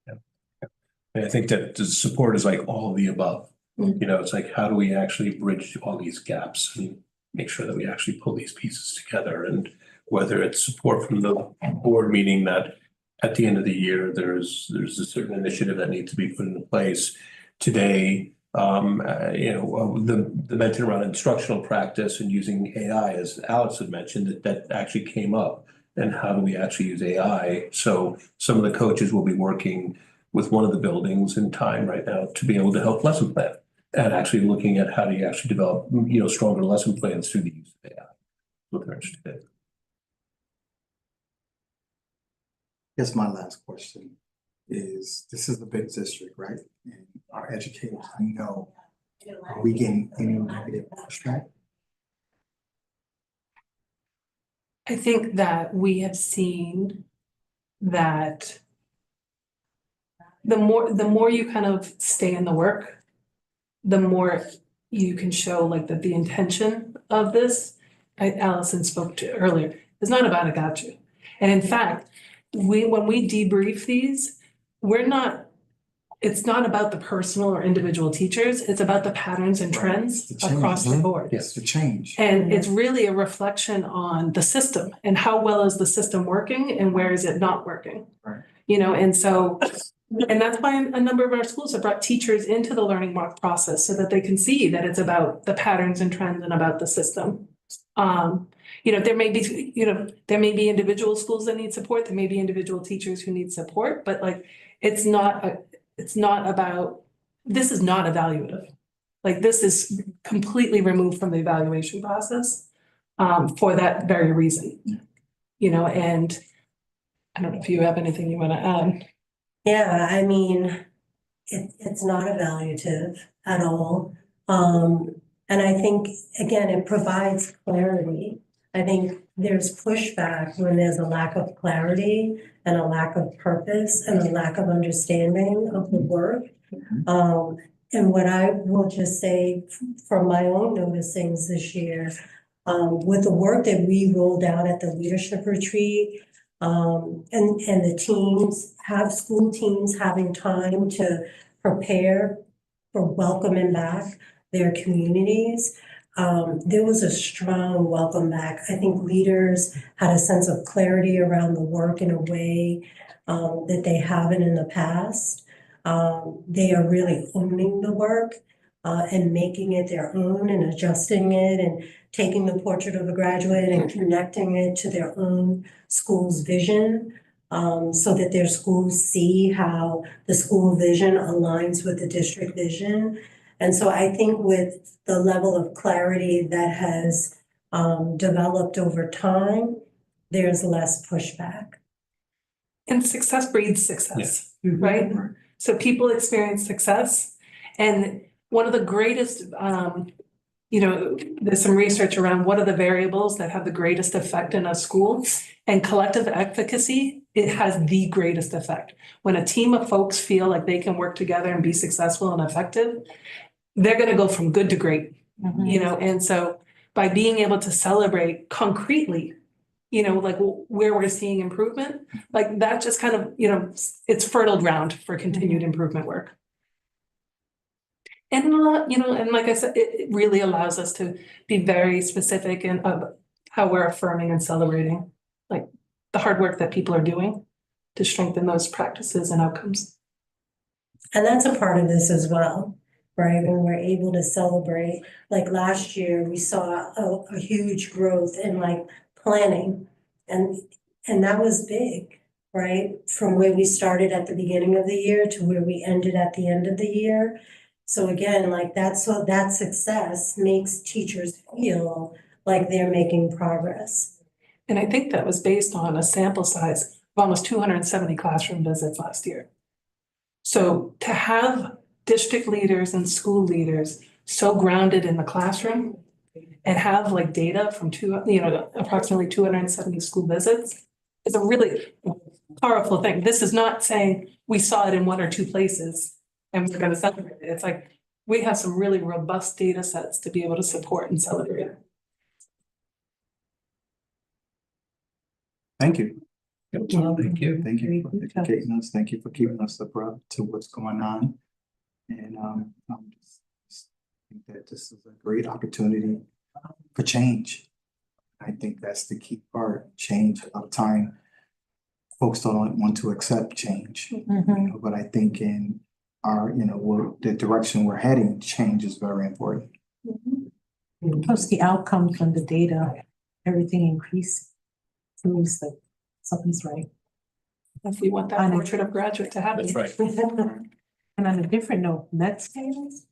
[SPEAKER 1] And I think that the support is like all of the above. It's like, how do we actually bridge all these gaps and make sure that we actually pull these pieces together? And whether it's support from the board, meaning that at the end of the year, there's a certain initiative that needs to be put into place. Today, the mention around instructional practice and using AI, as Alex had mentioned, that actually came up. And how do we actually use AI? So some of the coaches will be working with one of the buildings in time right now to be able to help lesson plan and actually looking at how do you actually develop, stronger lesson plans through the use of AI. What they're interested in.
[SPEAKER 8] I guess my last question is, this is a big district, right? And our educators, I know, are we getting any negative pushback?
[SPEAKER 7] I think that we have seen that the more you kind of stay in the work, the more you can show that the intention of this, Allison spoke to earlier, is not about a gotcha. And in fact, when we debrief these, it's not about the personal or individual teachers, it's about the patterns and trends across the board.
[SPEAKER 8] Yes, the change.
[SPEAKER 7] And it's really a reflection on the system and how well is the system working and where is it not working?
[SPEAKER 8] Right.
[SPEAKER 7] And that's why a number of our schools have brought teachers into the learning process so that they can see that it's about the patterns and trends and about the system. There may be individual schools that need support, there may be individual teachers who need support, but this is not evaluative. This is completely removed from the evaluation process for that very reason. And I don't know if you have anything you want to add.
[SPEAKER 4] Yeah, it's not evaluative at all. And I think, again, it provides clarity. I think there's pushback when there's a lack of clarity and a lack of purpose and a lack of understanding of the work. And what I will just say from my own noticings this year, with the work that we rolled out at the leadership retreat, and the teams school teams having time to prepare for welcoming back their communities. There was a strong welcome back. I think leaders had a sense of clarity around the work in a way that they haven't in the past. They are really owning the work and making it their own and adjusting it and taking the portrait of a graduate and connecting it to their own school's vision, so that their schools see how the school vision aligns with the district vision. And so I think with the level of clarity that has developed over time, there's less pushback.
[SPEAKER 7] And success breeds success, right? So people experience success. And one of the greatest, there's some research around what are the variables that have the greatest effect in a school, and collective efficacy, it has the greatest effect. When a team of folks feel like they can work together and be successful and effective, they're going to go from good to great, and so by being able to celebrate concretely, like where we're seeing improvement, like that just kind of, it's fertile ground for continued improvement work. And, and like I said, it really allows us to be very specific in how we're affirming and celebrating, like the hard work that people are doing to strengthen those practices and outcomes.
[SPEAKER 4] And that's a part of this as well, right? When we're able to celebrate, like last year, we saw a huge growth in like planning, and that was big, right? From where we started at the beginning of the year to where we ended at the end of the year. So again, like that success makes teachers feel like they're making progress.
[SPEAKER 7] And I think that was based on a sample size of almost 270 classroom visits last year. So to have district leaders and school leaders so grounded in the classroom and have like data from approximately 270 school visits is a really powerful thing. This is not saying we saw it in one or two places and we're going to celebrate it. It's like we have some really robust data sets to be able to support and celebrate it.
[SPEAKER 8] Thank you.
[SPEAKER 1] Thank you.
[SPEAKER 8] Thank you for educating us. Thank you for keeping us abreast to what's going on. And just think that this is a great opportunity for change. I think that's the key part. Change. A lot of time, folks don't want to accept change. But I think in our, the direction we're heading, change is very important.
[SPEAKER 2] Plus the outcomes from the data, everything increased, proves that something's right.
[SPEAKER 7] If we want that portrait of graduate to happen.
[SPEAKER 1] That's right.
[SPEAKER 2] And on a different note, Mets fans,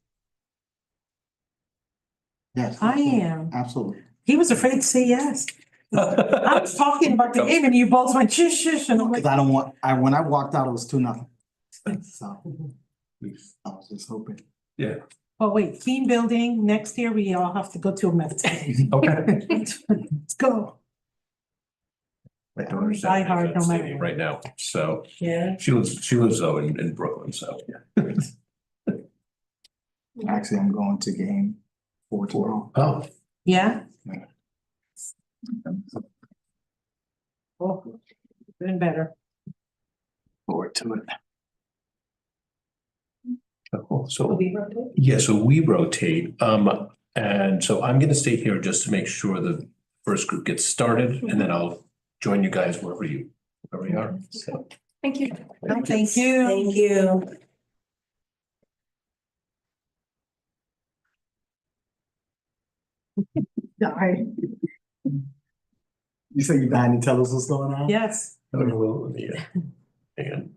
[SPEAKER 8] Yes.
[SPEAKER 2] I am.
[SPEAKER 8] Absolutely.
[SPEAKER 2] He was afraid to say yes. I was talking about the game and you both went shush shush and I'm like,
[SPEAKER 8] Because when I walked out, it was 2-0. So I was just hoping.
[SPEAKER 1] Yeah.
[SPEAKER 2] oh wait, team building, next year we all have to go to a Mets game.
[SPEAKER 1] Okay.
[SPEAKER 2] Let's go.
[SPEAKER 1] My daughter's
[SPEAKER 2] Die hard,
[SPEAKER 1] at that
[SPEAKER 2] no matter
[SPEAKER 1] stadium
[SPEAKER 2] what.
[SPEAKER 1] right now, so
[SPEAKER 4] Yeah.
[SPEAKER 1] she lives though in Brooklyn, so.
[SPEAKER 8] Actually, I'm going to game 4 tomorrow.
[SPEAKER 1] Oh,
[SPEAKER 2] Yeah? Oh, even better.
[SPEAKER 8] Forward to it.
[SPEAKER 1] cool. So,
[SPEAKER 7] We rotate.
[SPEAKER 1] yeah, so we rotate, and so I'm gonna stay here just to make sure the first group gets started, and then I'll join you guys wherever you are, so.
[SPEAKER 7] Thank you.
[SPEAKER 2] Thank you.
[SPEAKER 4] Thank you.
[SPEAKER 8] You say you behind and tell us what's going on?
[SPEAKER 2] Yes.
[SPEAKER 1] I don't know, well, yeah, and.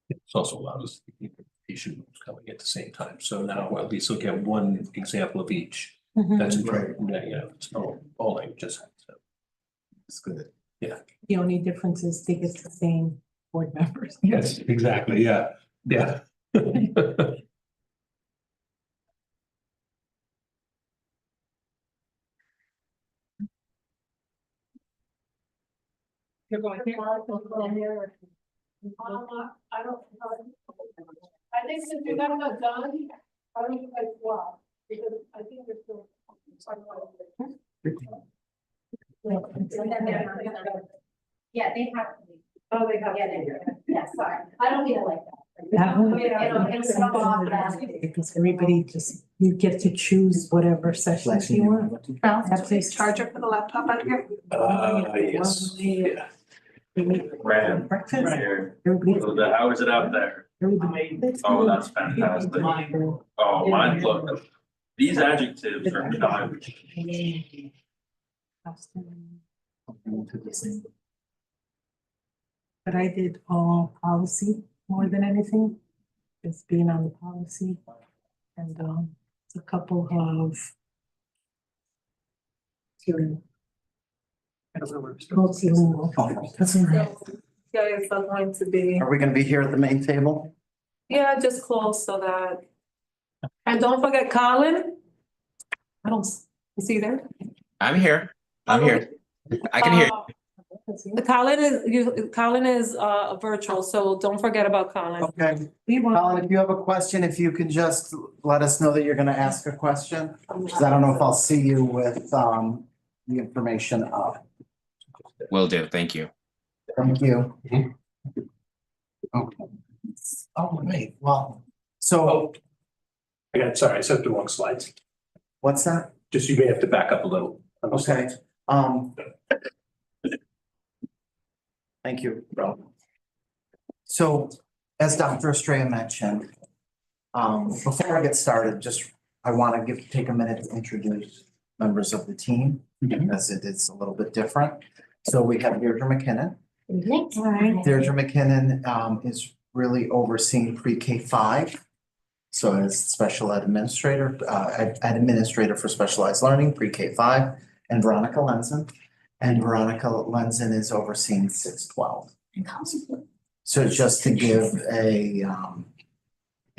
[SPEAKER 1] It's also allowed us to keep patient groups coming at the same time, so now at least we'll get one example of each. That's important, it's all languages, so.
[SPEAKER 8] It's good.
[SPEAKER 2] The only difference is they get the same board members.
[SPEAKER 1] Yes, exactly, yeah,
[SPEAKER 3] You're going here. I think since you got that done, I don't think that's well, because I think there's still.
[SPEAKER 5] Yeah, they have to be.
[SPEAKER 3] Oh, they have.
[SPEAKER 5] Yeah, they do. Yeah, sorry. I don't mean it like that.
[SPEAKER 2] That one.
[SPEAKER 5] It'll come off that.
[SPEAKER 2] Because everybody just, you get to choose whatever sessions you want. Yeah, please.
[SPEAKER 7] Charger for the laptop out here?
[SPEAKER 1] Yes, yeah.
[SPEAKER 9] Grand.
[SPEAKER 2] Breakfast.
[SPEAKER 9] Here.
[SPEAKER 2] Everybody-
[SPEAKER 9] So how is it out there?
[SPEAKER 2] everybody-
[SPEAKER 9] Oh, that's fantastic. Oh, mine look, these adjectives are not.
[SPEAKER 2] But I did all policy more than anything. Just being on the policy. And it's a couple of. Multilingual. That's right.
[SPEAKER 3] Guys are going to be,
[SPEAKER 10] Are we gonna be here at the main table?
[SPEAKER 3] yeah, just close so that. And don't forget Colin. I don't, is he there?
[SPEAKER 6] I'm here. I'm here. I can hear.
[SPEAKER 3] Colin is virtual, so don't forget about Colin.
[SPEAKER 10] Okay,
[SPEAKER 2] We
[SPEAKER 10] Colin,
[SPEAKER 2] want,
[SPEAKER 10] if you have a question, if you can just let us know that you're gonna ask a question, because I don't know if I'll see you with the information up.
[SPEAKER 6] Will do. Thank you.
[SPEAKER 10] Thank you.
[SPEAKER 1] Mhm.
[SPEAKER 10] Okay. Oh, wait, well, so
[SPEAKER 1] Sorry, I sent the wrong slides.
[SPEAKER 10] what's that?
[SPEAKER 1] Just you may have to back up a little. on the
[SPEAKER 10] Okay,
[SPEAKER 1] slides.
[SPEAKER 10] thank you, Rob. So, as Dr. Estrella mentioned, before I get started, I want to take a minute to introduce members of the team, as it is a little bit different. So we have Deirdre McKinnon. Deirdre McKinnon is really overseeing pre-K 5. So as special ed administrator, administrator for specialized learning, pre-K 5, and Veronica Lenzen. And Veronica Lenzen is overseeing 6-12. So just to give an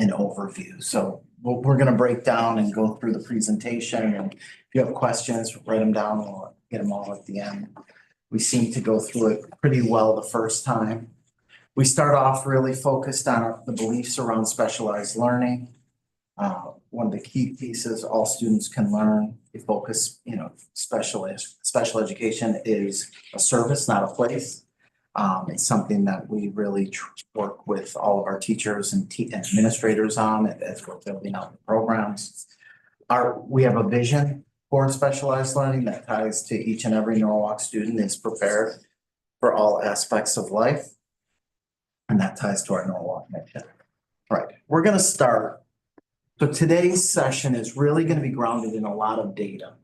[SPEAKER 10] overview. So we're gonna break down and go through the presentation, and if you have questions, write them down, we'll get them all at the end. We seem to go through it pretty well the first time. We start off really focused on the beliefs around specialized learning. One of the key pieces, all students can learn. We focus, special education is a service, not a place. It's something that we really work with all of our teachers and administrators on as we're building out the programs. We have a vision for specialized learning that ties to each and every Norwalk student is prepared for all aspects of life. And that ties to our Norwalk mission. All right, we're gonna start. So today's session is really gonna be grounded in a lot of data.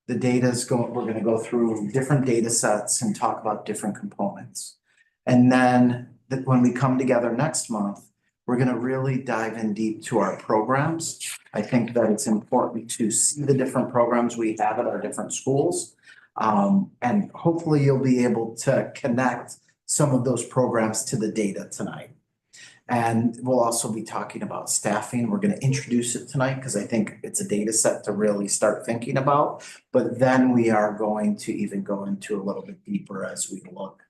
[SPEAKER 10] The data we're gonna go through different data sets and talk about different components. And then when we come together next month, we're gonna really dive in deep to our programs. I think that it's important to see the different programs we have at our different schools. And hopefully you'll be able to connect some of those programs to the data tonight. And we'll also be talking about staffing. We're going to introduce it tonight because I think it's a data set to really start thinking about. But then we are going to even go into a little bit deeper as we look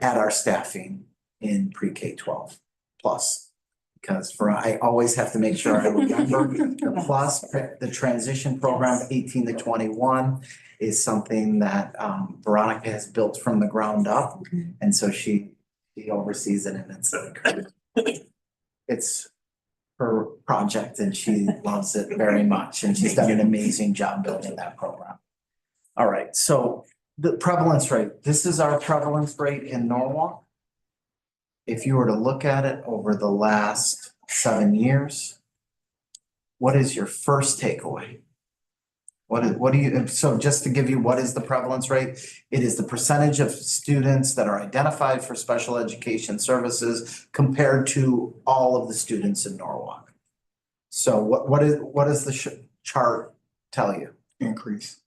[SPEAKER 10] at our staffing in pre-K 12 plus. Because I always have to make sure I remember the plus, the transition program 18 to 21 is something that Veronica has built from the ground up. And so she oversees it, and it's her project and she loves it very much. And she's done an amazing job building that program. All right, so the prevalence rate, this is our prevalence rate in Norwalk. If you were to look at it over the last 7 years, what is your first takeaway? What do you, so just to give you, what is the prevalence rate? It is the percentage of students that are identified for special education services compared to all of the students in Norwalk. So what does the chart tell you? Increase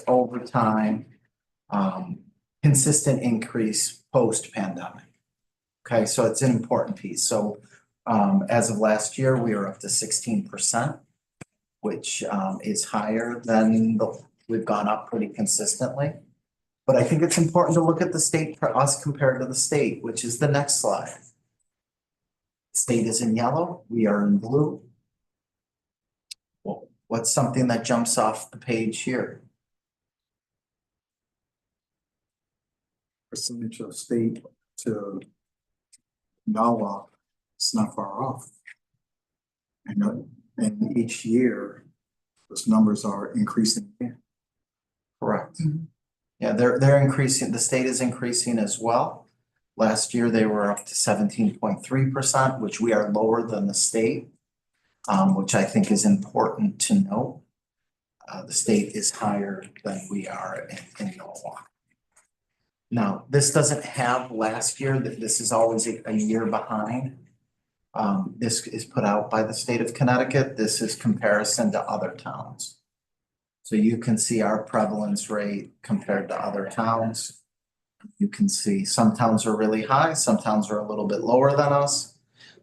[SPEAKER 10] over time, consistent increase post-pandemic. Okay, so it's an important piece. So as of last year, we are up to 16%, which is higher than we've gone up pretty consistently. But I think it's important to look at the state for us compared to the state, which is the next slide. State is in yellow, we are in blue. Well, what's something that jumps off the page here?
[SPEAKER 8] Percentage of state to NAWA, it's not far off. And each year, those numbers are increasing.
[SPEAKER 10] Correct. Yeah, they're increasing, the state is increasing as well. Last year, they were up to 17.3%, which we are lower than the state, which I think is important to note. The state is higher than we are in Norwalk. Now, this doesn't have last year, this is always a year behind. This is put out by the state of Connecticut. This is comparison to other towns. So you can see our prevalence rate compared to other towns. You can see some towns are really high, some towns are a little bit lower than us.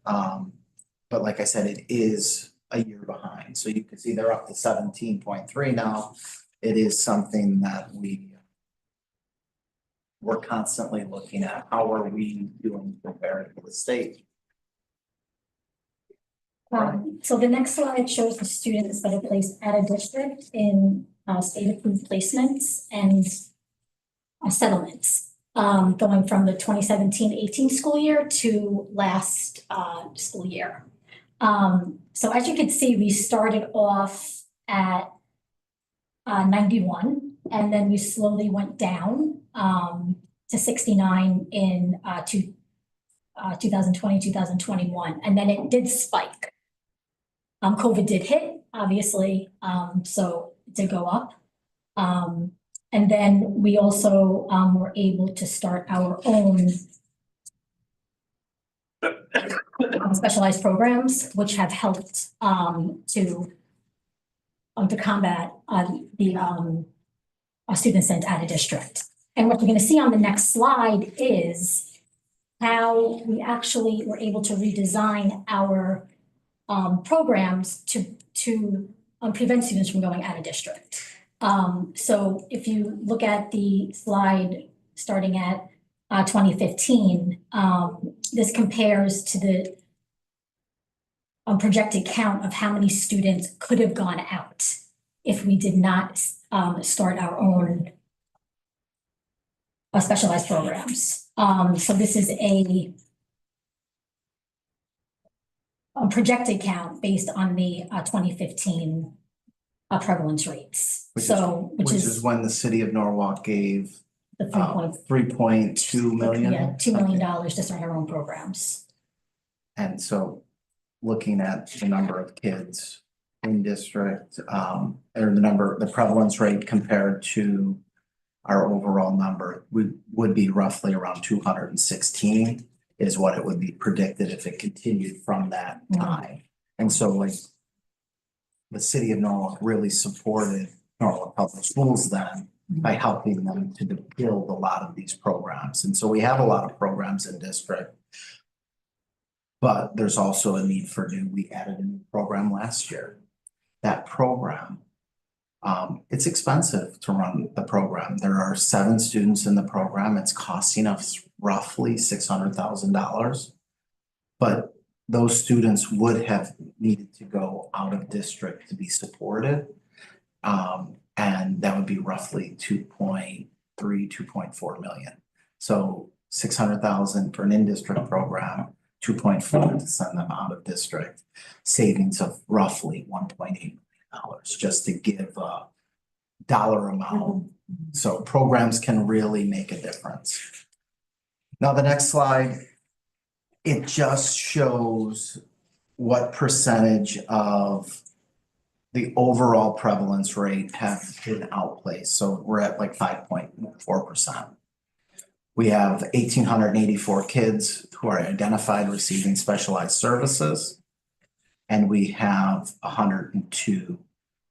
[SPEAKER 10] But like I said, it is a year behind. So you can see they're up to 17.3 now. It is something that we're constantly looking at. How are we doing compared to the state?
[SPEAKER 11] So the next slide shows the students that are placed at a district in state approved placements and settlements, going from the 2017-18 school year to last school year. So as you can see, we started off at 91, and then we slowly went down to 69 in 2020, 2021, and then it did spike. COVID did hit, obviously, so it did go up. And then we also were able to start our own specialized programs, which have helped to combat the students sent out of district. And what you're going to see on the next slide is how we actually were able to redesign our programs to prevent students from going out of district. So if you look at the slide starting at 2015, this compares to the projected count of how many students could have gone out if we did not start our own specialized programs. So this is a projected count based on the 2015 prevalence rates.
[SPEAKER 10] Which is when the city of Norwalk gave
[SPEAKER 11] the
[SPEAKER 10] 3.2 million.
[SPEAKER 11] Yeah, $2 million to start our own programs.
[SPEAKER 10] And so looking at the number of kids in district, or the prevalence rate compared to our overall number would be roughly around 216 is what it would be predicted if it continued from that time. And so like the city of Norwalk really supported Norwalk Public Schools then by helping them to build a lot of these programs. And so we have a lot of programs in district, but there's also a need for we added a new program last year. That program, it's expensive to run the program. There are 7 students in the program. It's costing us roughly $600,000. But those students would have needed to go out of district to be supported. And that would be roughly 2.4 million. So 600,000 for an in-district program, 2.4 to send them out of district, savings of roughly $1.8 million, just to give a dollar amount. So programs can really make a difference. Now, the next slide, it just shows what percentage of the overall prevalence rate have been outplaced. So we're at like 5.4%. We have 1,884 kids who are identified receiving specialized services. And we have 102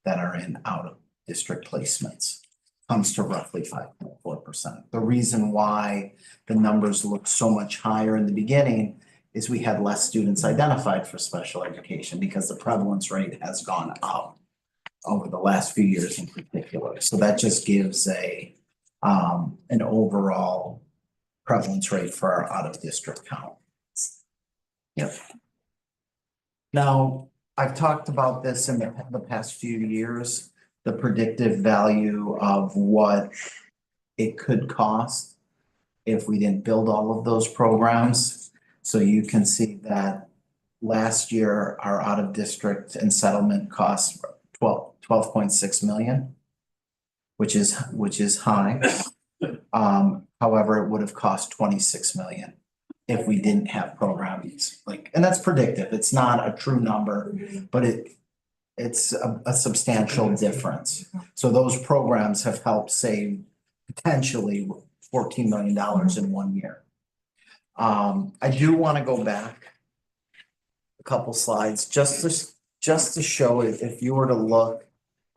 [SPEAKER 10] that are in out of district placements. Comes to roughly 5.4%. 4%. The reason why the numbers look so much higher in the beginning is we had less students identified for special education because the prevalence rate has gone up over the last few years in particular. So that just gives an overall prevalence rate for our out-of-district count. Yep. Now, I've talked about this in the past few years, the predictive value of what it could cost if we didn't build all of those programs. So you can see that last year, our out-of-district and settlement costs were 12.6 million, which is high. However, it would have cost 26 million if we didn't have programs and that's predictive. It's not a true number, but it's a substantial difference. So those programs have helped save potentially $14 million in 1 year. I do want to go back a couple slides just to show it. If you were to look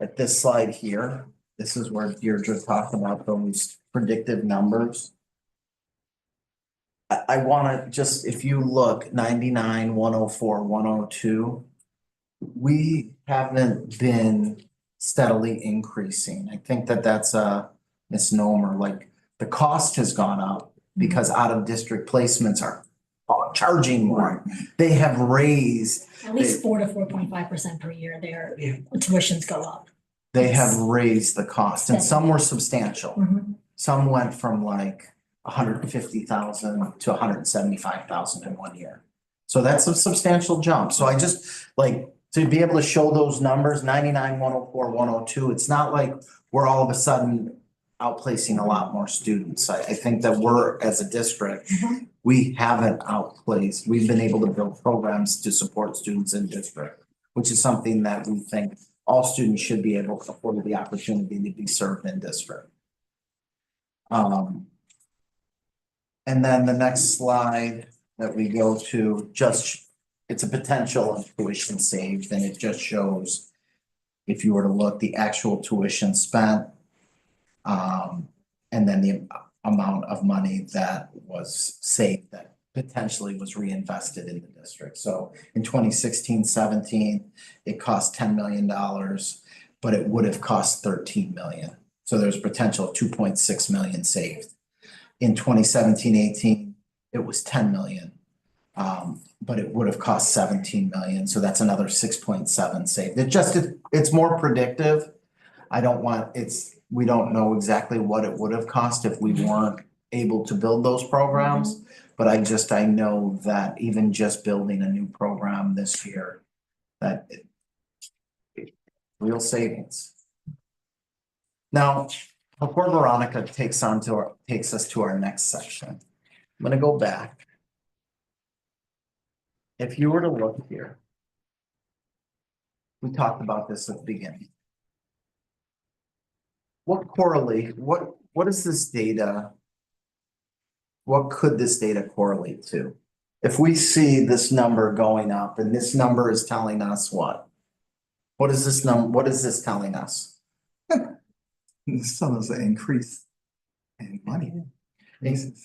[SPEAKER 10] at this slide here, this is where Deirdre talked about those predictive numbers. I want to just, if you look 99, 104, 102, we haven't been steadily increasing. I think that that's a misnomer. Like the cost has gone up because out-of-district placements are charging more. They have raised.
[SPEAKER 11] At least 4 to 4.5% per year, their tuitions go up.
[SPEAKER 10] They have raised the cost and some were substantial.
[SPEAKER 11] Mhm.
[SPEAKER 10] Some went from like 150,000 to 175,000 in 1 year. So that's a substantial jump. So I just to be able to show those numbers, 99, 104, 102, it's not like we're all of a sudden outplacing a lot more students. I think that we're, as a district, we haven't outplaced. We've been able to build programs to support students in district, which is something that we think all students should be able to afford the opportunity to be served in district. And then the next slide that we go to, it's a potential of tuition saved, and it just shows, if you were to look, the actual tuition spent, and then the amount of money that was saved that potentially was reinvested in the district. So in 2016-17, it cost $10 million, but it would have cost 13 million. So there's potential of 2.6 million saved. In 2017-18, it was 10 million, but it would have cost 17 million. So that's another 6.7 saved. It's more predictive. We don't know exactly what it would have cost if we weren't able to build those programs. But I know that even just building a new program this year, that real savings. Now, before Veronica takes us to our next section, I'm going to go back. If you were to look here, we talked about this at the beginning. What is this data? What could this data correlate to? If we see this number going up and this number is telling us what? What is this telling us?
[SPEAKER 8] It's telling us an increase in money.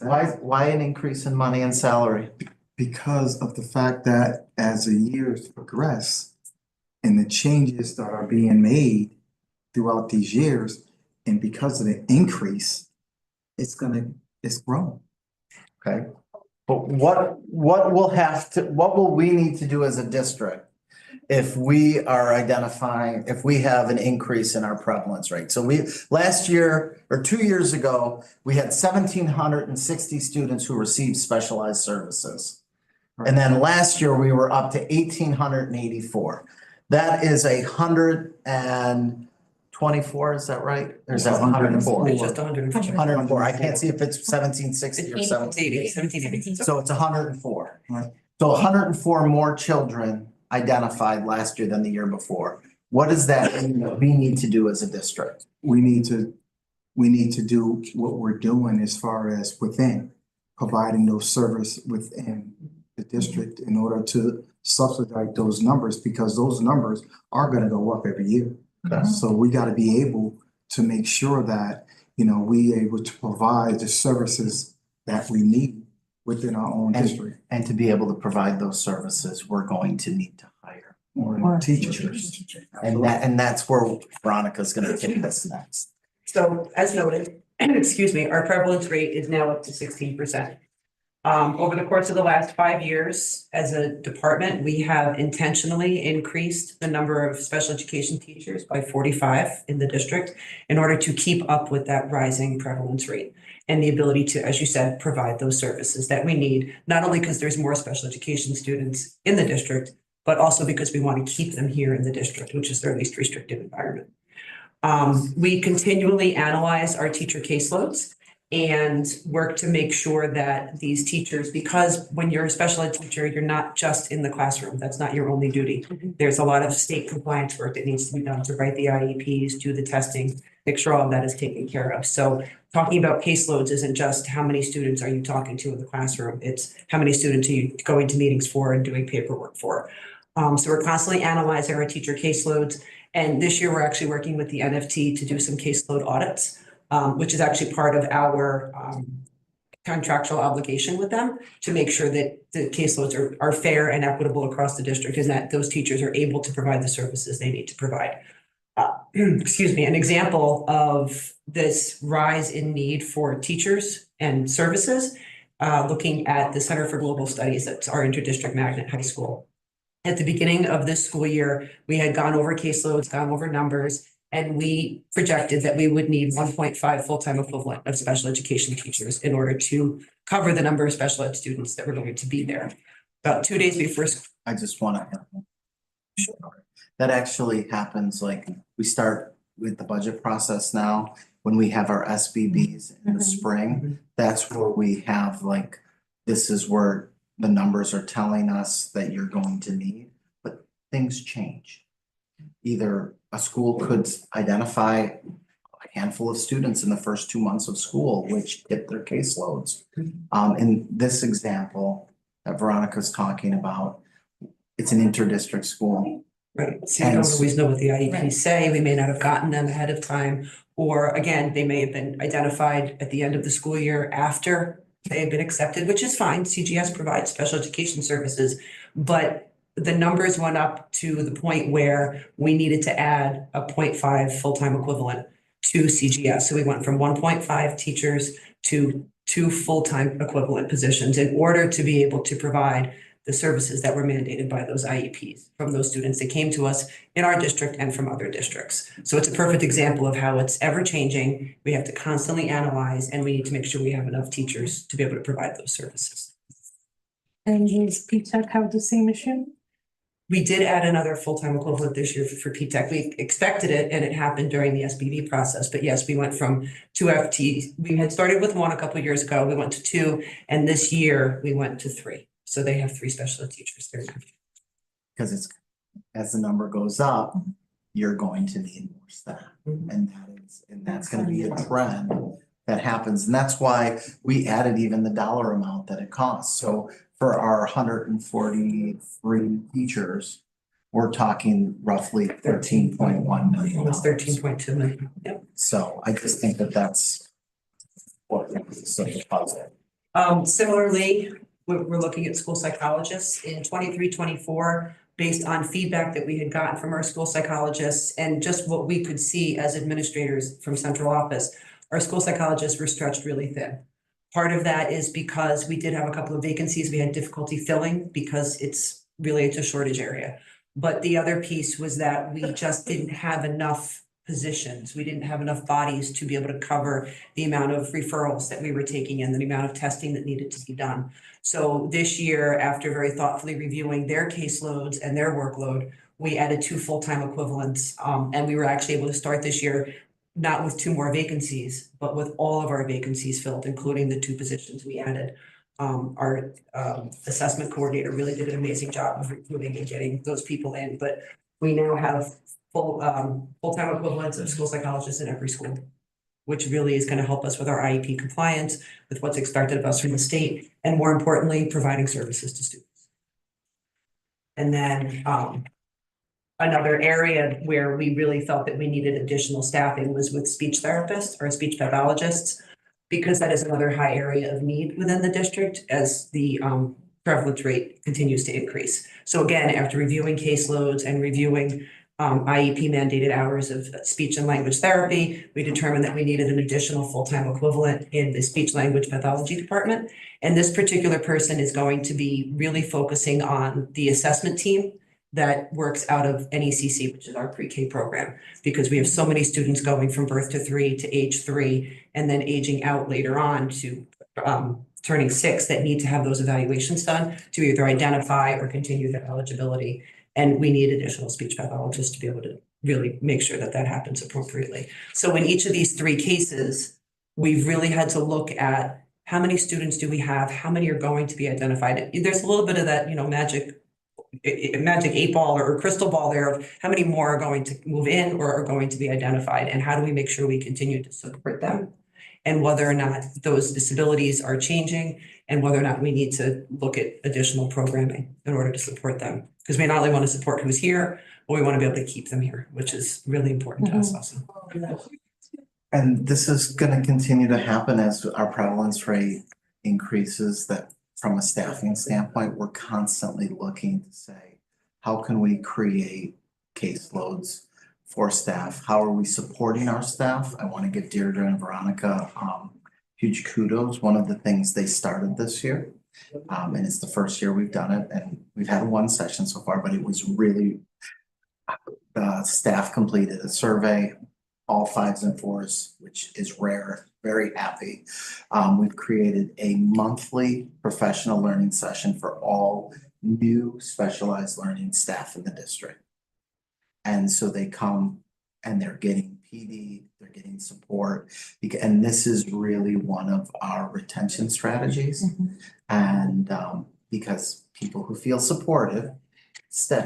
[SPEAKER 10] Why an increase in money and salary?
[SPEAKER 8] Because of the fact that as the years progress and the changes that are being made throughout these years, and because of the increase, it's grown.
[SPEAKER 10] Okay, but what will we need to do as a district if we have an increase in our prevalence rate? So last year or 2 years ago, we had 1,760 students who received specialized services. And then last year we were up to 1,884. That is 124, is that right? Or is that 104?
[SPEAKER 12] It's just 104.
[SPEAKER 10] 104. I can't see if it's 1760 or 1780.
[SPEAKER 12] 1780.
[SPEAKER 10] So it's 104.
[SPEAKER 8] Right.
[SPEAKER 10] So 104 more children identified last year than the year before. What does that mean that we need to do as a district?
[SPEAKER 8] We need to do what we're doing as far as providing those services within the district in order to subsidize those numbers, because those numbers are going to go up every year.
[SPEAKER 10] Okay.
[SPEAKER 8] So we got to be able to make sure that we able to provide the services that we need within our own district.
[SPEAKER 10] And to be able to provide those services, we're going to need to hire.
[SPEAKER 8] Or teachers.
[SPEAKER 10] And that's where Veronica's gonna take us next.
[SPEAKER 12] So as noted, excuse me, our prevalence rate is now up to 16%. Over the course of the last 5 years, as a department, we have intentionally increased the number of special education teachers by 45 in the district in order to keep up with that rising prevalence rate and the ability to, as you said, provide those services that we need, not only because there's more special education students in the district, but also because we want to keep them here in the district, which is their least restrictive environment. We continually analyze our teacher caseloads and work to make sure that these teachers, because when you're a special ed teacher, you're not just in the classroom. That's not your only duty. There's a lot of state compliance work that needs to be done to write the IEPs, do the testing, make sure all of that is taken care of. So talking about caseloads isn't just how many students are you talking to in the classroom. It's how many students are you going to meetings for and doing paperwork for. So we're constantly analyzing our teacher caseloads. And this year, we're actually working with the NFT to do some caseload audits, which is actually part of our contractual obligation with them to make sure that the caseloads are fair and equitable across the district and that those teachers are able to provide the services they need to provide. Excuse me, an example of this rise in need for teachers and services, looking at the Center for Global Studies, that's our interdistrict magnet high school. At the beginning of this school year, we had gone over caseloads, gone over numbers, and we projected that we would need 1.5 full-time equivalent of special education teachers in order to cover the number of special ed students that were going to be there. About 2 days before.
[SPEAKER 10] I just wanna. That actually happens, like, we start with the budget process now, when we have our SBBs in the spring, that's where we have like, this is where the numbers are telling us that you're going to need, but things change. Either a school could identify a handful of students in the first 2 months of school, which hit their caseloads. In this example that Veronica's talking about, it's an interdistrict school.
[SPEAKER 12] Right, so you don't always know what the IEPs say, we may not have gotten them ahead of time, or again, they may have been identified at the end of the school year after they have been accepted, which is fine, CGS provides special education services, but the numbers went up to the point where we needed to add a 0.5 full-time equivalent to CGS. So we went from 1.5 teachers to 2 full-time equivalent positions in order to be able to provide the services that were mandated by those IEPs from those students that came to us in our district and from other districts. So it's a perfect example of how it's ever changing. We have to constantly analyze and we need to make sure we have enough teachers to be able to provide those services.
[SPEAKER 2] And does P-TECH have the same issue?
[SPEAKER 12] We did add another full-time equivalent this year for P-TECH. We expected it and it happened during the SBB process. But yes, we went from 2 FTs. We had started with 1 a couple of years ago. We went to 2 and this year we went to 3. So they have 3 special ed teachers there.
[SPEAKER 10] Because it's, as the number goes up, you're going to need more staff. And that's gonna be a trend that happens. And that's why we added even the dollar amount that it costs. So for our 143 teachers, we're talking roughly 13.1 million.
[SPEAKER 12] Almost 13.2 million. Yep.
[SPEAKER 10] So I just think that that's what is such a positive.
[SPEAKER 12] Similarly, we're looking at school psychologists in 23-24, based on feedback that we had gotten from our school psychologists and just what we could see as administrators from central office. Our school psychologists were stretched really thin. Part of that is because we did have a couple of vacancies we had difficulty filling because it's a shortage area. But the other piece was that we just didn't have enough positions. We didn't have enough bodies to be able to cover the amount of referrals that we were taking in, the amount of testing that needed to be done. So this year, after very thoughtfully reviewing their caseloads and their workload, we added 2 full-time equivalents. And we were actually able to start this year not with 2 more vacancies, but with all of our vacancies filled, including the 2 positions we added. Our assessment coordinator really did an amazing job of recruiting and getting those people in, but we now have full-time equivalents of school psychologists in every school, which really is going to help us with our IEP compliance, with what's expected of us from the state, and more importantly, providing services to students. And then Another area where we really felt that we needed additional staffing was with speech therapists or speech pathologists, because that is another high area of need within the district as the prevalence rate continues to increase. So again, after reviewing caseloads and reviewing IEP mandated hours of speech and language therapy, we determined that we needed an additional full-time equivalent in the speech language pathology department. And this particular person is going to be really focusing on the assessment team that works out of NECC, which is our pre-K program, because we have so many students going from birth to 3 to age 3, and then aging out later on to turning 6 that need to have those evaluations done to either identify or continue their eligibility. And we need additional speech pathologists to be able to really make sure that that happens appropriately. So in each of these 3 cases, we've really had to look at how many students do we have, how many are going to be identified. There's a little bit of that, magic 8-ball or crystal ball there of how many more are going to move in or are going to be identified, and how do we make sure we continue to support them, and whether or not those disabilities are changing, and whether or not we need to look at additional programming in order to support them. Because we not only want to support who's here, but we want to be able to keep them here, which is really important to us also.
[SPEAKER 10] And this is gonna continue to happen as our prevalence rate increases, that from a staffing standpoint, we're constantly looking to say, how can we create caseloads for staff? How are we supporting our staff? I want to give Deirdre and Veronica huge kudos. One of the things they started this year, and it's the first year we've done it, and we've had 1 session so far, but it was really, staff completed a survey, all 5s and 4s, which is rare, very happy. We've created a monthly professional learning session for all new specialized learning staff in the district. And so they come and they're getting PD, they're getting support, and this is really one of our retention strategies. And because people who feel supported stay.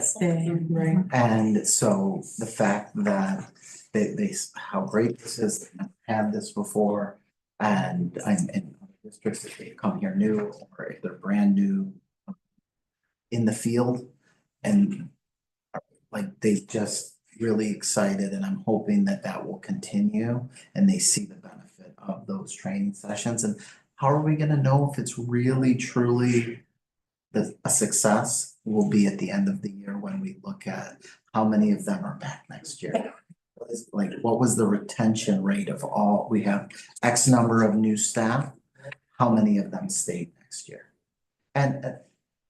[SPEAKER 2] Right.
[SPEAKER 10] And so the fact that they how great this is, they've never had this before, and I'm in districts that they come here new, or if they're brand new in the field, and like they just really excited, and I'm hoping that that will continue and they see the benefit of those training sessions. And how are we going to know if it's really truly a success? Will be at the end of the year when we look at how many of them are back next year. Like, what was the retention rate of all? We have X number of new staff. How many of them stayed next year? And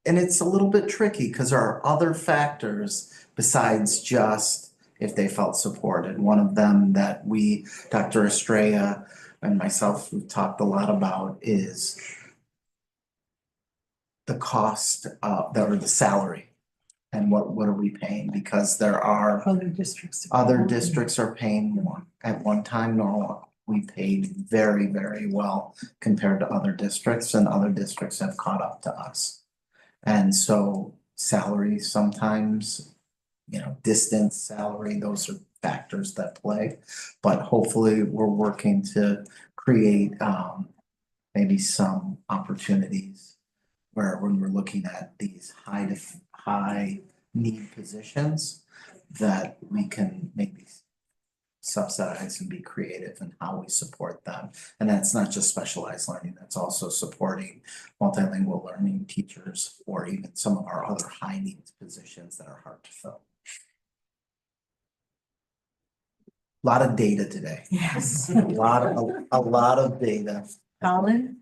[SPEAKER 10] it's a little bit tricky because there are other factors besides just if they felt supported. One of them that we, Dr. Estrella and myself, we've talked a lot about is the cost or the salary. And what are we paying? Because there are
[SPEAKER 2] Other districts.
[SPEAKER 10] other districts are paying more. At one time, Norwalk, we paid very, very well compared to other districts, and other districts have caught up to us. And so salaries sometimes, distance, salary, those are factors that play. But hopefully we're working to create maybe some opportunities where when we're looking at these high need positions, that we can maybe subsidize and be creative in how we support them. And that's not just specialized learning, that's also supporting multilingual learning teachers, or even some of our other high needs positions that are hard to fill. A lot of data today.
[SPEAKER 2] Yes.
[SPEAKER 10] A lot of data.
[SPEAKER 2] Colin?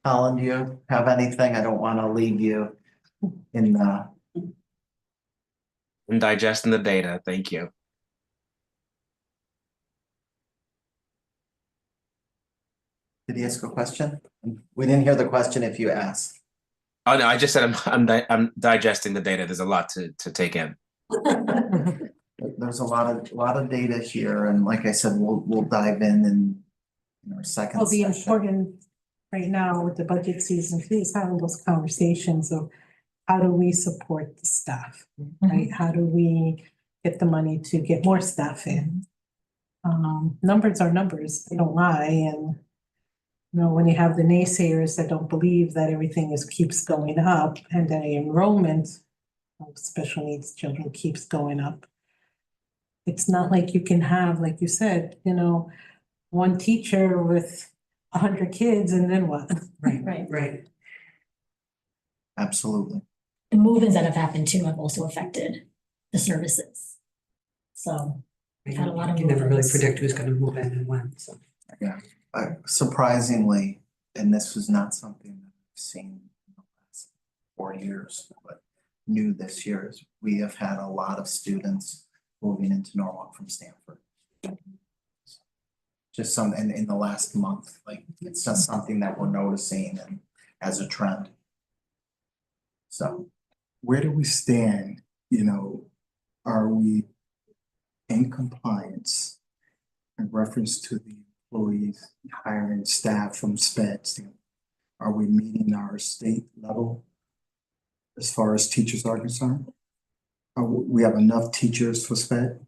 [SPEAKER 10] Colin, do you have anything? I don't want to leave you in the.
[SPEAKER 6] I'm digesting the data. Thank you.
[SPEAKER 10] Did he ask a question? We didn't hear the question if you asked.
[SPEAKER 6] Oh no, I just said I'm digesting the data. There's a lot to take in.
[SPEAKER 10] There's a lot of data here, and like I said, we'll dive in our second
[SPEAKER 2] Well, the
[SPEAKER 10] session.
[SPEAKER 2] important right now with the budget season too is having those conversations of how do we support the staff, right? How do we get the money to get more staff in? Numbers are numbers, they don't lie, and when you have the naysayers that don't believe that everything keeps going up, and the enrollment of special needs children keeps going up, It's not like you can have, like you said, one teacher with 100 kids and then what?
[SPEAKER 11] Right.
[SPEAKER 12] Right.
[SPEAKER 10] Absolutely.
[SPEAKER 11] The move-ins that have happened too have also affected the services. So we've had a lot
[SPEAKER 12] You
[SPEAKER 11] of
[SPEAKER 12] can never really
[SPEAKER 11] move-ins.
[SPEAKER 12] predict who's gonna move in and when, so.
[SPEAKER 10] Surprisingly, and this was not something that I've seen in the last 4 years, but new this year is we have had a lot of students moving into Norwalk from Stanford. Just some, in the last month, like, it's just something that we're noticing and as a trend. So,
[SPEAKER 8] Where do we stand, are we in compliance in reference to the employees hiring staff from SPED? Are we meeting our state level as far as teachers are concerned? We have enough teachers for SPED?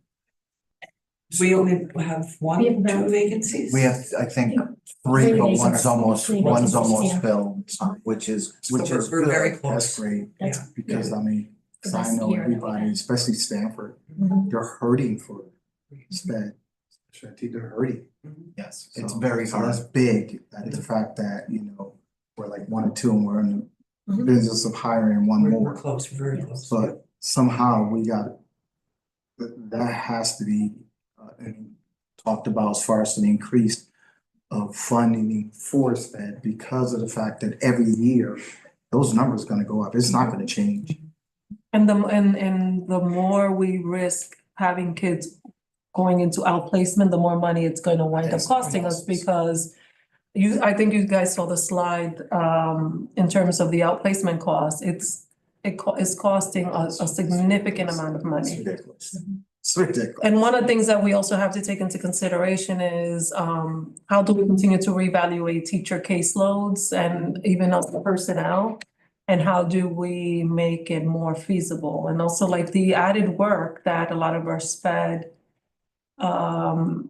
[SPEAKER 12] We only have one,
[SPEAKER 11] We have
[SPEAKER 12] 2
[SPEAKER 11] about-
[SPEAKER 12] vacancies?
[SPEAKER 10] we have, I think, 3, but
[SPEAKER 11] vacancies.
[SPEAKER 10] one's almost,
[SPEAKER 11] Three
[SPEAKER 10] one's
[SPEAKER 11] vacancies,
[SPEAKER 10] almost
[SPEAKER 11] yeah.
[SPEAKER 10] filled, which is
[SPEAKER 12] So we're
[SPEAKER 10] good.
[SPEAKER 12] very close.
[SPEAKER 8] That's great,
[SPEAKER 11] That's-
[SPEAKER 8] because I mean, 'cause I
[SPEAKER 11] That's
[SPEAKER 8] know
[SPEAKER 11] the year that we
[SPEAKER 8] everybody,
[SPEAKER 11] had.
[SPEAKER 8] especially Stanford,
[SPEAKER 11] Mhm.
[SPEAKER 8] they're hurting for SPED. They're hurting.
[SPEAKER 10] Yes, it's
[SPEAKER 8] So-
[SPEAKER 10] very
[SPEAKER 8] so
[SPEAKER 10] hard.
[SPEAKER 8] that's big, the fact that, we're like 1 or 2 and we're in the
[SPEAKER 11] Mhm.
[SPEAKER 8] business of hiring one
[SPEAKER 12] We're
[SPEAKER 8] more.
[SPEAKER 12] close, we're very close.
[SPEAKER 8] But somehow we got, that has to be talked about as far as an increase of funding for SPED because of the fact that every year, those numbers gonna go up. It's not gonna change.
[SPEAKER 3] And the more we risk having kids going into outplacement, the more money it's going to wind up
[SPEAKER 10] Yes.
[SPEAKER 3] costing us because I think you guys saw the slide in terms of the outplacement cost. It's costing us a significant amount of
[SPEAKER 8] It's
[SPEAKER 3] money.
[SPEAKER 8] ridiculous. It's ridiculous.
[SPEAKER 3] And one of the things that we also have to take into consideration is how do we continue to reevaluate teacher caseloads and even of the personnel? And how do we make it more feasible? And also like the added work that a lot of our SPED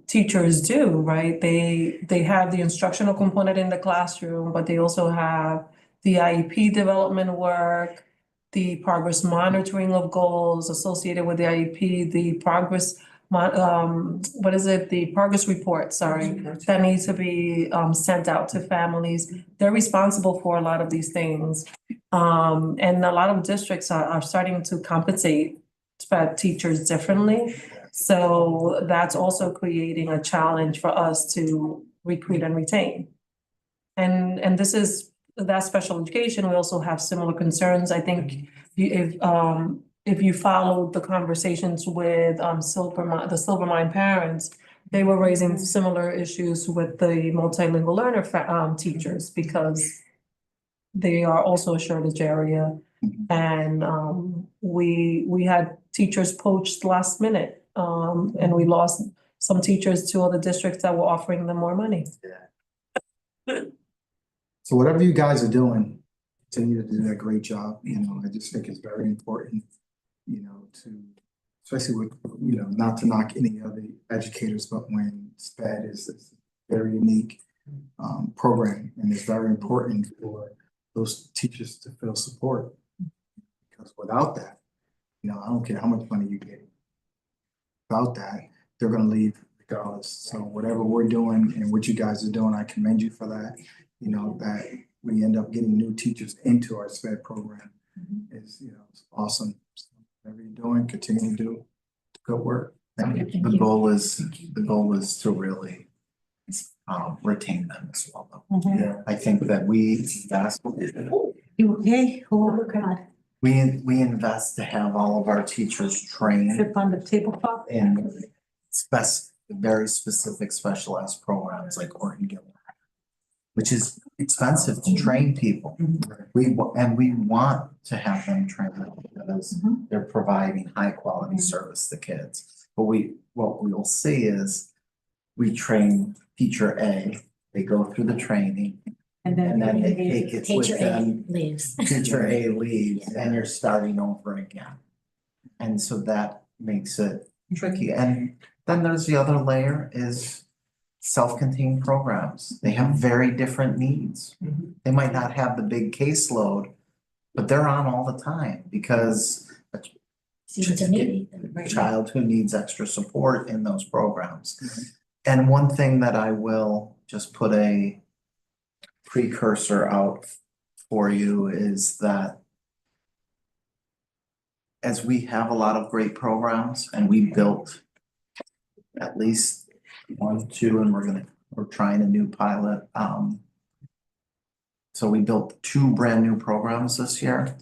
[SPEAKER 3] teachers do, right? They have the instructional component in the classroom, but they also have the IEP development work, the progress monitoring of goals associated with the IEP, the progress the progress report, sorry, that needs to be sent out to families. They're responsible for a lot of these things. And a lot of districts are starting to compensate SPED teachers differently. So that's also creating a challenge for us to recruit and retain. And this is that special education. We also have similar concerns. I think if you followed the conversations with the Silvermine parents, they were raising similar issues with the multilingual learner teachers because they are also a shortage area. And we had teachers poached last minute, and we lost some teachers to other districts that were offering them more money.
[SPEAKER 8] So whatever you guys are doing, continue to do a great job. I just think it's very important, to, especially with, not to knock any of the educators, but when SPED is a very unique program, and it's very important for those teachers to feel support. Because without that, I don't care how much money you get. Without that, they're gonna leave regardless. So whatever we're doing and what you guys are doing, I commend you for that. That we end up getting new teachers into our SPED program is, it's awesome. So whatever you're doing, continue to do good work.
[SPEAKER 10] And
[SPEAKER 11] Thank
[SPEAKER 10] the
[SPEAKER 11] you.
[SPEAKER 10] goal is to really retain them as well, though.
[SPEAKER 8] Yeah.
[SPEAKER 10] I think that we invest,
[SPEAKER 2] You okay? Oh, God.
[SPEAKER 10] we invest to have all of our teachers trained
[SPEAKER 2] Flip on the tabletop.
[SPEAKER 10] in very specific specialized programs like Orton Gilmore, which is expensive to train people. We want to have them trained because they're providing high quality service to kids. But what we'll see is we train teacher A, they go through the training, and then they take it with
[SPEAKER 11] Teacher A
[SPEAKER 10] them.
[SPEAKER 11] leaves.
[SPEAKER 10] Teacher A leaves and you're starting over again. And so that makes it tricky. And then there's the other layer is self-contained programs. They have very different needs. They might not have the big caseload, but they're on all the time because
[SPEAKER 11] students in need.
[SPEAKER 10] child who needs extra support in those programs. And one thing that I will just put a precursor out for you is that as we have a lot of great programs and we built at least 1, 2, and we're trying a new pilot. So we built 2 brand new programs this year.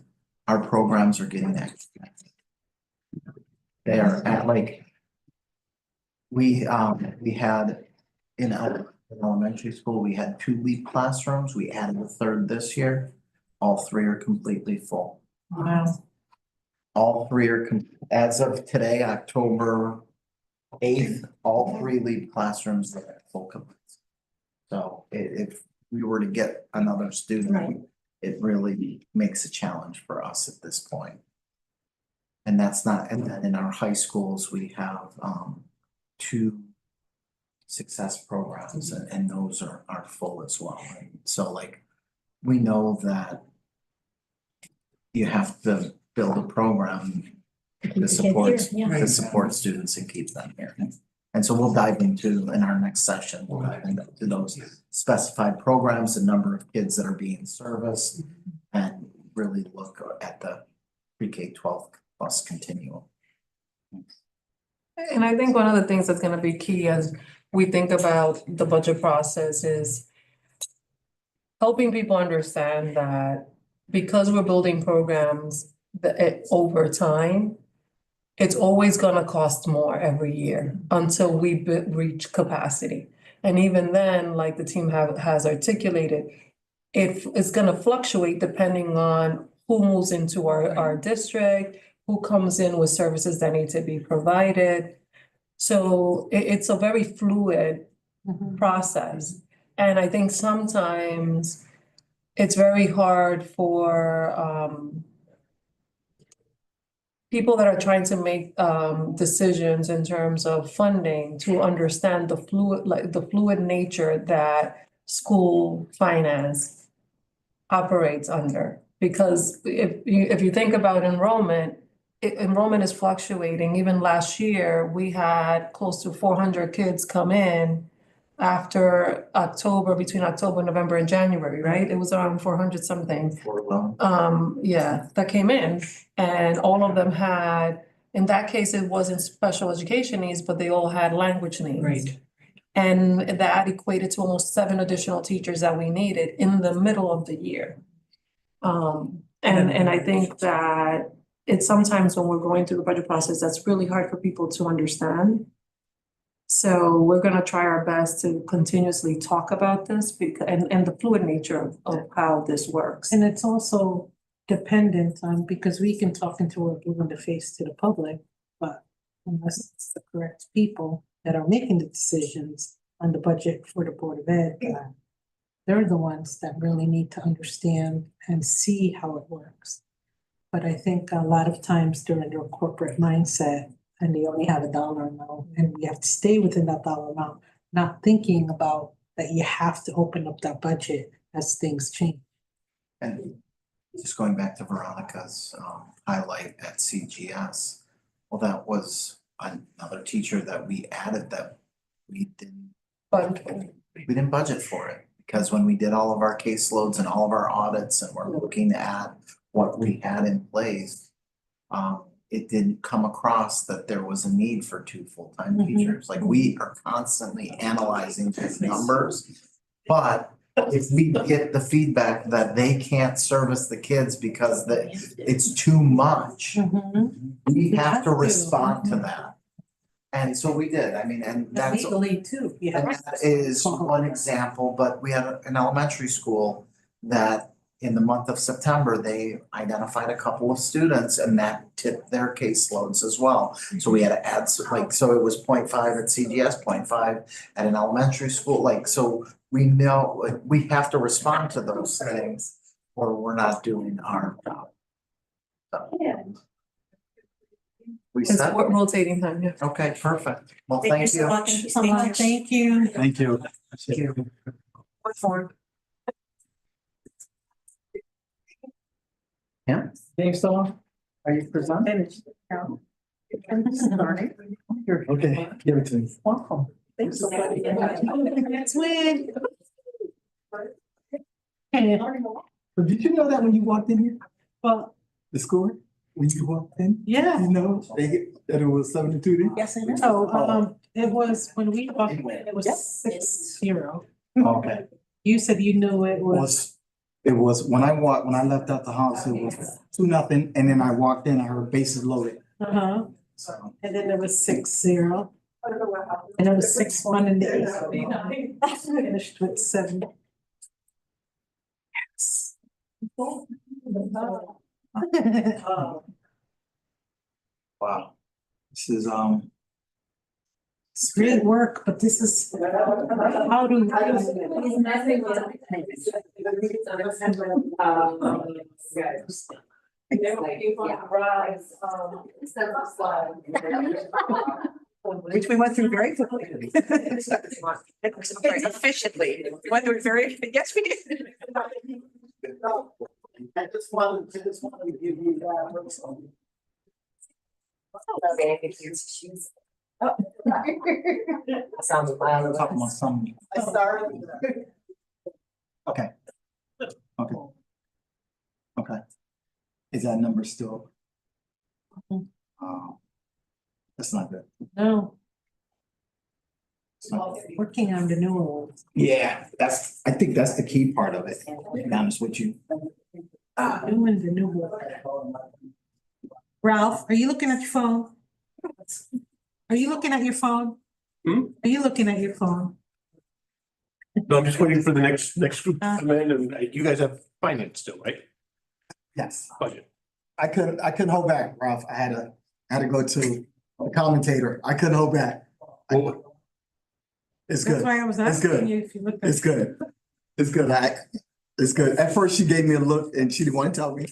[SPEAKER 10] Our programs are getting extra. They are at like, we had in elementary school, we had 2 LEAP classrooms. We added a 3rd this year. All 3 are completely full.
[SPEAKER 2] Wow.
[SPEAKER 10] All 3 are, as of today, October 8th, all 3 LEAP classrooms are at full capacity. So if we were to get another
[SPEAKER 11] Right.
[SPEAKER 10] student, it really makes a challenge for us at this point. And that's not, and then in our high schools, we have 2 success programs and those are full as well. Right? So like, we know that you have to build a program to support,
[SPEAKER 11] Yeah.
[SPEAKER 10] to support students and keep them here. And so we'll dive into, in our next session, we'll dive into those specified programs, the number of kids that are being serviced, and really look at the pre-K 12 plus continuum.
[SPEAKER 3] And I think one of the things that's gonna be key as we think about the budget process is helping people understand that because we're building programs that over time, it's always gonna cost more every year until we reach capacity. And even then, like the team has articulated, it's gonna fluctuate depending on who moves into our district, who comes in with services that need to be provided. So it's a very fluid process. And I think sometimes it's very hard for people that are trying to make decisions in terms of funding to understand the fluid nature that school finance operates under. Because if you think about enrollment is fluctuating. Even last year, we had close to 400 kids come in after October, between October, November, and January, right? It was around 400 something. Yeah, that came in, and all of them had, in that case, it wasn't special education needs, but they all had language needs.
[SPEAKER 12] Right.
[SPEAKER 3] And that equated to almost 7 additional teachers that we needed in the middle of the year. And I think that it's sometimes when we're going through the budget process, that's really hard for people to understand. So we're gonna try our best to continuously talk about this and the fluid nature of how this works.
[SPEAKER 2] And it's also dependent on, because we can talk into a blue in the face to the public, but unless it's the correct people that are making the decisions on the budget for the Board of Ed, they're the ones that really need to understand and see how it works. But I think a lot of times during their corporate mindset, and they only have a dollar amount, and we have to stay within that dollar amount, not thinking about that you have to open up that budget as things change.
[SPEAKER 10] And just going back to Veronica's highlight at CGS, well, that was another teacher that we added that we didn't budget for it. Because when we did all of our caseloads and all of our audits and we're looking at what we had in place, it didn't come across that there was a need for 2 full-time teachers. Like, we are constantly analyzing these numbers. But if we get the feedback that they can't service the kids because it's too much, we have to respond to that. And so we did, I mean, and that's.
[SPEAKER 2] Legally too.
[SPEAKER 10] And that is one example, but we had an elementary school that in the month of September, they identified a couple of students and that tipped their caseloads as well. So we had to add, so it was 0.5 at CGS, 0.5 at an elementary school, so we know, we have to respond to those things or we're not doing our job. So, we
[SPEAKER 3] It's
[SPEAKER 10] said,
[SPEAKER 3] rotating time, yeah.
[SPEAKER 10] okay, perfect. Well, thank you.
[SPEAKER 4] so much.
[SPEAKER 2] Thank you so much. Thank you.
[SPEAKER 8] Thank you.
[SPEAKER 10] Thank you.
[SPEAKER 3] What form?
[SPEAKER 10] Yeah.
[SPEAKER 8] Dave still on?
[SPEAKER 10] Are you presenting? Okay, give it to me.
[SPEAKER 2] Welcome. Thanks so much. That's when.
[SPEAKER 8] But did you know that when you walked in here,
[SPEAKER 2] Well,
[SPEAKER 8] the score, when you walked in,
[SPEAKER 2] yeah.
[SPEAKER 8] you know, that it was 7-2
[SPEAKER 2] Yes, I know. So, it was, when we walked in, it was 6-0.
[SPEAKER 8] Okay.
[SPEAKER 2] You said you knew it was.
[SPEAKER 8] It was, when I left out the house, it was 2-0, and then I walked in, I heard bases loaded,
[SPEAKER 2] Uh-huh.
[SPEAKER 8] so.
[SPEAKER 2] And then there was 6-0. And it was 6-1 in the eighth. Finished with 7. Yes.
[SPEAKER 8] Wow. This is,
[SPEAKER 2] It's great work, but this is how do.
[SPEAKER 12] Which we went through very quickly. Very efficiently. Went through it very, yes, we did.
[SPEAKER 8] I just wanted to give you that.
[SPEAKER 12] Sounds
[SPEAKER 8] I'm talking about some.
[SPEAKER 10] I started.
[SPEAKER 8] Okay. Okay. Okay. Is that number still? That's not good.
[SPEAKER 2] No,
[SPEAKER 8] It's not good.
[SPEAKER 2] working on the new one.
[SPEAKER 8] Yeah, I think that's the key part of it, to be honest with you.
[SPEAKER 2] Doing the new one. Ralph, are you looking at your phone? Are you looking at your phone?
[SPEAKER 1] Hmm?
[SPEAKER 2] Are you looking at your phone?
[SPEAKER 1] No, I'm just waiting for the next group to come in, and you guys have finance still, right?
[SPEAKER 8] Yes,
[SPEAKER 1] Budget.
[SPEAKER 8] I couldn't hold back, Ralph. I had to go to the commentator. I couldn't hold back.
[SPEAKER 1] Well,
[SPEAKER 8] It's
[SPEAKER 2] That's
[SPEAKER 8] good.
[SPEAKER 2] why I was
[SPEAKER 8] It's good.
[SPEAKER 2] asking you if you looked at.
[SPEAKER 8] It's good. It's good. It's good. At first she gave me a look and she didn't want to tell me.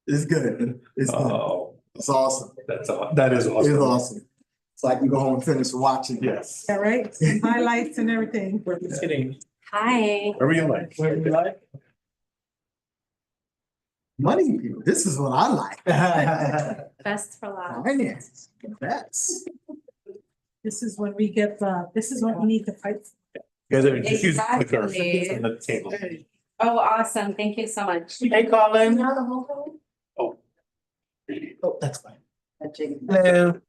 [SPEAKER 8] It's good. It's good.
[SPEAKER 1] Oh,
[SPEAKER 8] It's awesome.
[SPEAKER 1] that is
[SPEAKER 8] It's
[SPEAKER 1] awesome.
[SPEAKER 8] awesome. So I can go home and finish watching.
[SPEAKER 1] Yes.
[SPEAKER 2] Yeah, right? Some highlights and everything.
[SPEAKER 5] Hi.
[SPEAKER 1] Wherever you like.
[SPEAKER 8] Money people, this is what I like.
[SPEAKER 5] Best for last.
[SPEAKER 8] Finance, that's.
[SPEAKER 2] This is when we get this is what we need to fight.
[SPEAKER 1] You guys have just use the clicker
[SPEAKER 5] Exactly.
[SPEAKER 1] on the table.
[SPEAKER 5] Oh, awesome. Thank you so much.
[SPEAKER 10] Hey, Colin.
[SPEAKER 1] Oh.
[SPEAKER 10] Oh, that's fine.
[SPEAKER 1] Hello.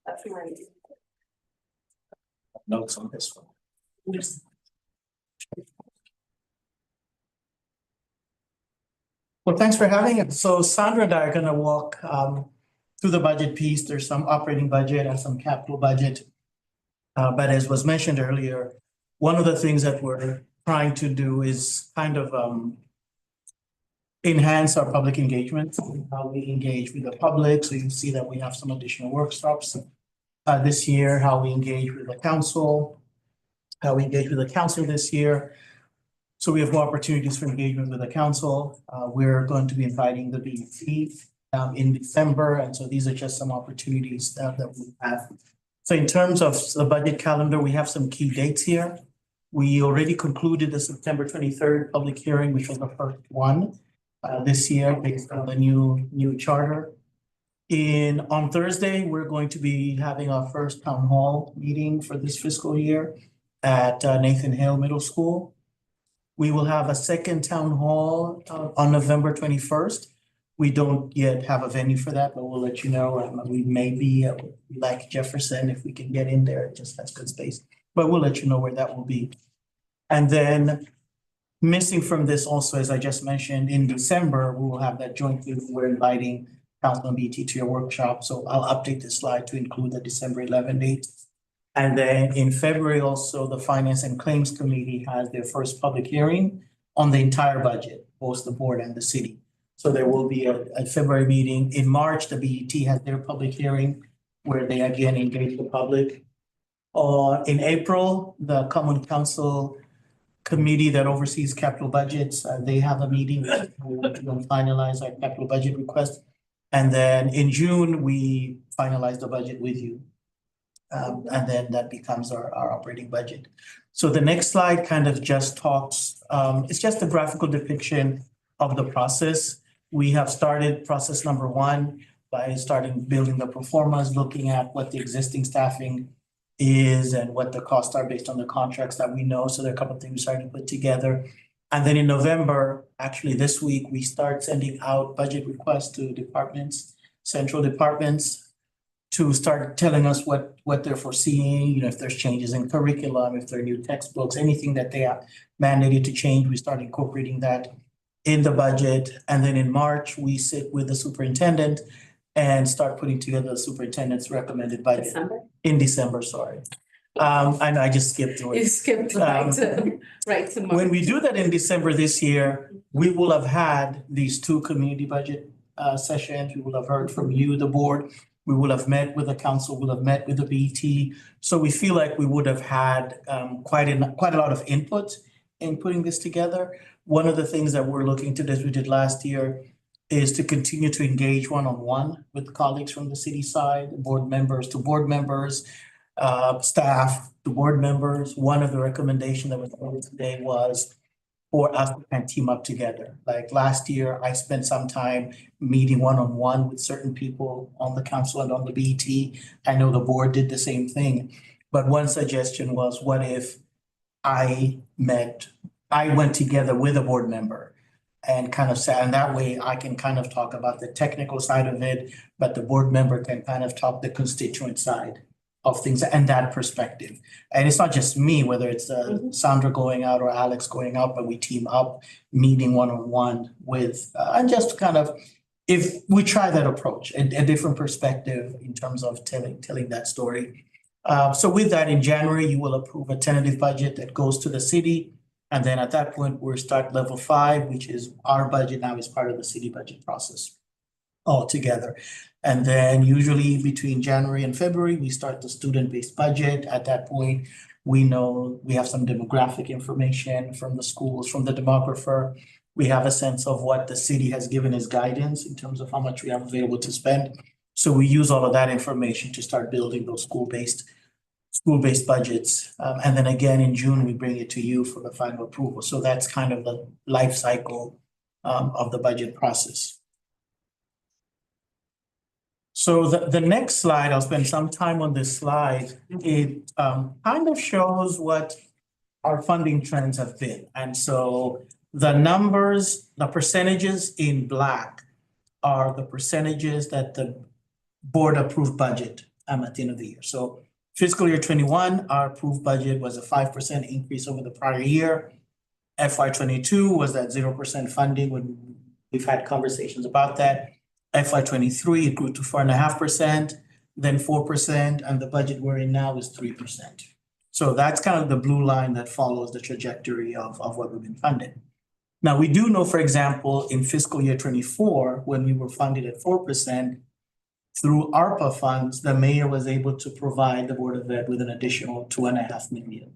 [SPEAKER 5] That's right.
[SPEAKER 1] Notes on this one.
[SPEAKER 10] Well, thanks for having us. So Sandra and I are gonna walk through the budget piece. There's some operating budget and some capital budget. But as was mentioned earlier, one of the things that we're trying to do is kind of enhance our public engagement, how we engage with the public. So you see that we have some additional workshops this year, how we engage with the council, how we engage with the council this year. So we have more opportunities for engagement with the council. We're going to be inviting the BET in December, and so these are just some opportunities that we have. So in terms of the budget calendar, we have some key dates here. We already concluded the September 23rd public hearing, which was the first one this year based on the new charter. On Thursday, we're going to be having our first town hall meeting for this fiscal year at Nathan Hale Middle School. We will have a second town hall on November 21st. We don't yet have a venue for that, but we'll let you know. We may be like Jefferson, if we can get in there, it just has good space. But we'll let you know where that will be. And then missing from this also, as I just mentioned, in December, we will have that joint meeting. We're inviting Council and BT to your workshop. So I'll update the slide to include the December 11th date. And then in February also, the Finance and Claims Committee has their first public hearing on the entire budget, both the board and the city. So there will be a February meeting. In March, the BET has their public hearing where they again engage the public. In April, the Common Council Committee that oversees capital budgets, they have a meeting to finalize our capital budget request. And then in June, we finalize the budget with you. And then that becomes our operating budget. So the next slide kind of just talks, it's just a graphical depiction of the process.
[SPEAKER 13] We have started process number one by starting building the performance, looking at what the existing staffing is and what the costs are based on the contracts that we know. So there are a couple of things we started to put together. And then in November, actually this week, we start sending out budget requests to departments, central departments, to start telling us what they're foreseeing, you know, if there's changes in curriculum, if there are new textbooks, anything that they are mandated to change, we start incorporating that in the budget. And then in March, we sit with the superintendent and start putting together the superintendent's recommended budget.
[SPEAKER 5] December?
[SPEAKER 13] In December, sorry. And I just skipped through
[SPEAKER 5] You
[SPEAKER 13] it.
[SPEAKER 5] skipped right to March.
[SPEAKER 13] When we do that in December this year, we will have had these two community budget sessions. We will have heard from you, the board. We will have met with the council, we'll have met with the BT. So we feel like we would have had quite a lot of input in putting this together. One of the things that we're looking to do, as we did last year, is to continue to engage one-on-one with colleagues from the city side, board members to board members, staff to board members. One of the recommendations that was made today was for us to kind of team up together. Like last year, I spent some time meeting one-on-one with certain people on the council and on the BT. I know the board did the same thing. But one suggestion was, what if I went together with a board member and kind of sat, and that way I can kind of talk about the technical side of it, but the board member can kind of talk the constituent side of things and that perspective. And it's not just me, whether it's Sandra going out or Alex going out, but we team up, meeting one-on-one with, and just kind of, if we try that approach, a different perspective in terms of telling that story. So with that, in January, you will approve a tentative budget that goes to the city. And then at that point, we'll start level 5, which is our budget now is part of the city budget process altogether. And then usually between January and February, we start the student-based budget. At that point, we know we have some demographic information from the schools, from the demographer. We have a sense of what the city has given as guidance in terms of how much we have available to spend. So we use all of that information to start building those school-based budgets. And then again, in June, we bring it to you for the final approval. So that's kind of the life cycle of the budget process. So the next slide, I'll spend some time on this slide. It kind of shows what our funding trends have been. And so the numbers, the percentages in black are the percentages that the board approved budget at the end of the year. So fiscal year 21, our approved budget was a 5% increase over the prior year. FY 22 was that 0% funding when we've had conversations about that. FY 23, it grew to 4.5%, then 4%, and the budget we're in now is 3%. So that's kind of the blue line that follows the trajectory of what we've been funded. Now, we do know, for example, in fiscal year 24, when we were funded at 4%, through ARPA funds, the mayor was able to provide the Board of Ed with an additional $2.5 million.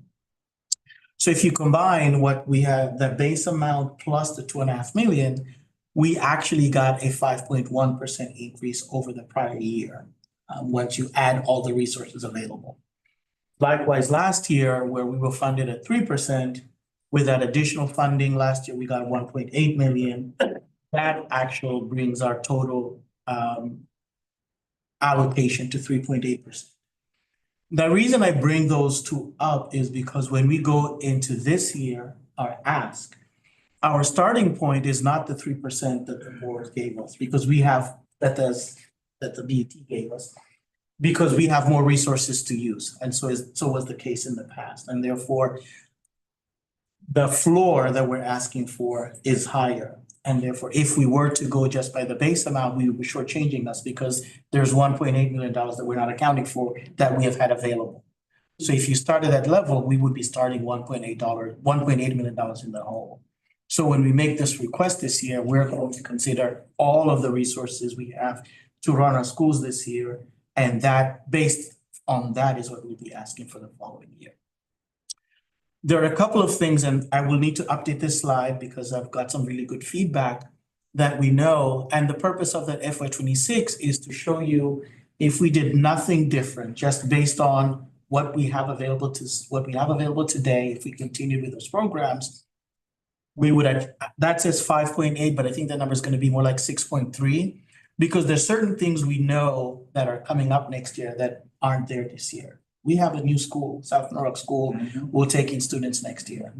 [SPEAKER 13] So if you combine what we have, the base amount plus the $2.5 million, we actually got a 5.1% increase over the prior year, once you add all the resources available. Likewise, last year, where we were funded at 3%, with that additional funding, last year we got 1.8 million. That actual brings our total allocation to 3.8%. The reason I bring those two up is because when we go into this year, our ask, our starting point is not the 3% that the board gave us, because we have, that the BT gave us, because we have more resources to use. And so was the case in the past. And therefore, the floor that we're asking for is higher. And therefore, if we were to go just by the base amount, we would be shortchanging us, because there's $1.8 million that we're not accounting for that we have had available. So if you start at that level, we would be starting $1.8 million in the hole. So when we make this request this year, we're going to consider all of the resources we have to run our schools this year. And that, based on that, is what we'll be asking for the following year. There are a couple of things, and I will need to update this slide because I've got some really good feedback that we know. And the purpose of that FY 26 is to show you, if we did nothing different, just based on what we have available today, if we continued with those programs, that says 5.8, but I think the number is gonna be more like 6.3. Because there's certain things we know that are coming up next year that aren't there this year. We have a new school, South Norwalk School, will take in students next year.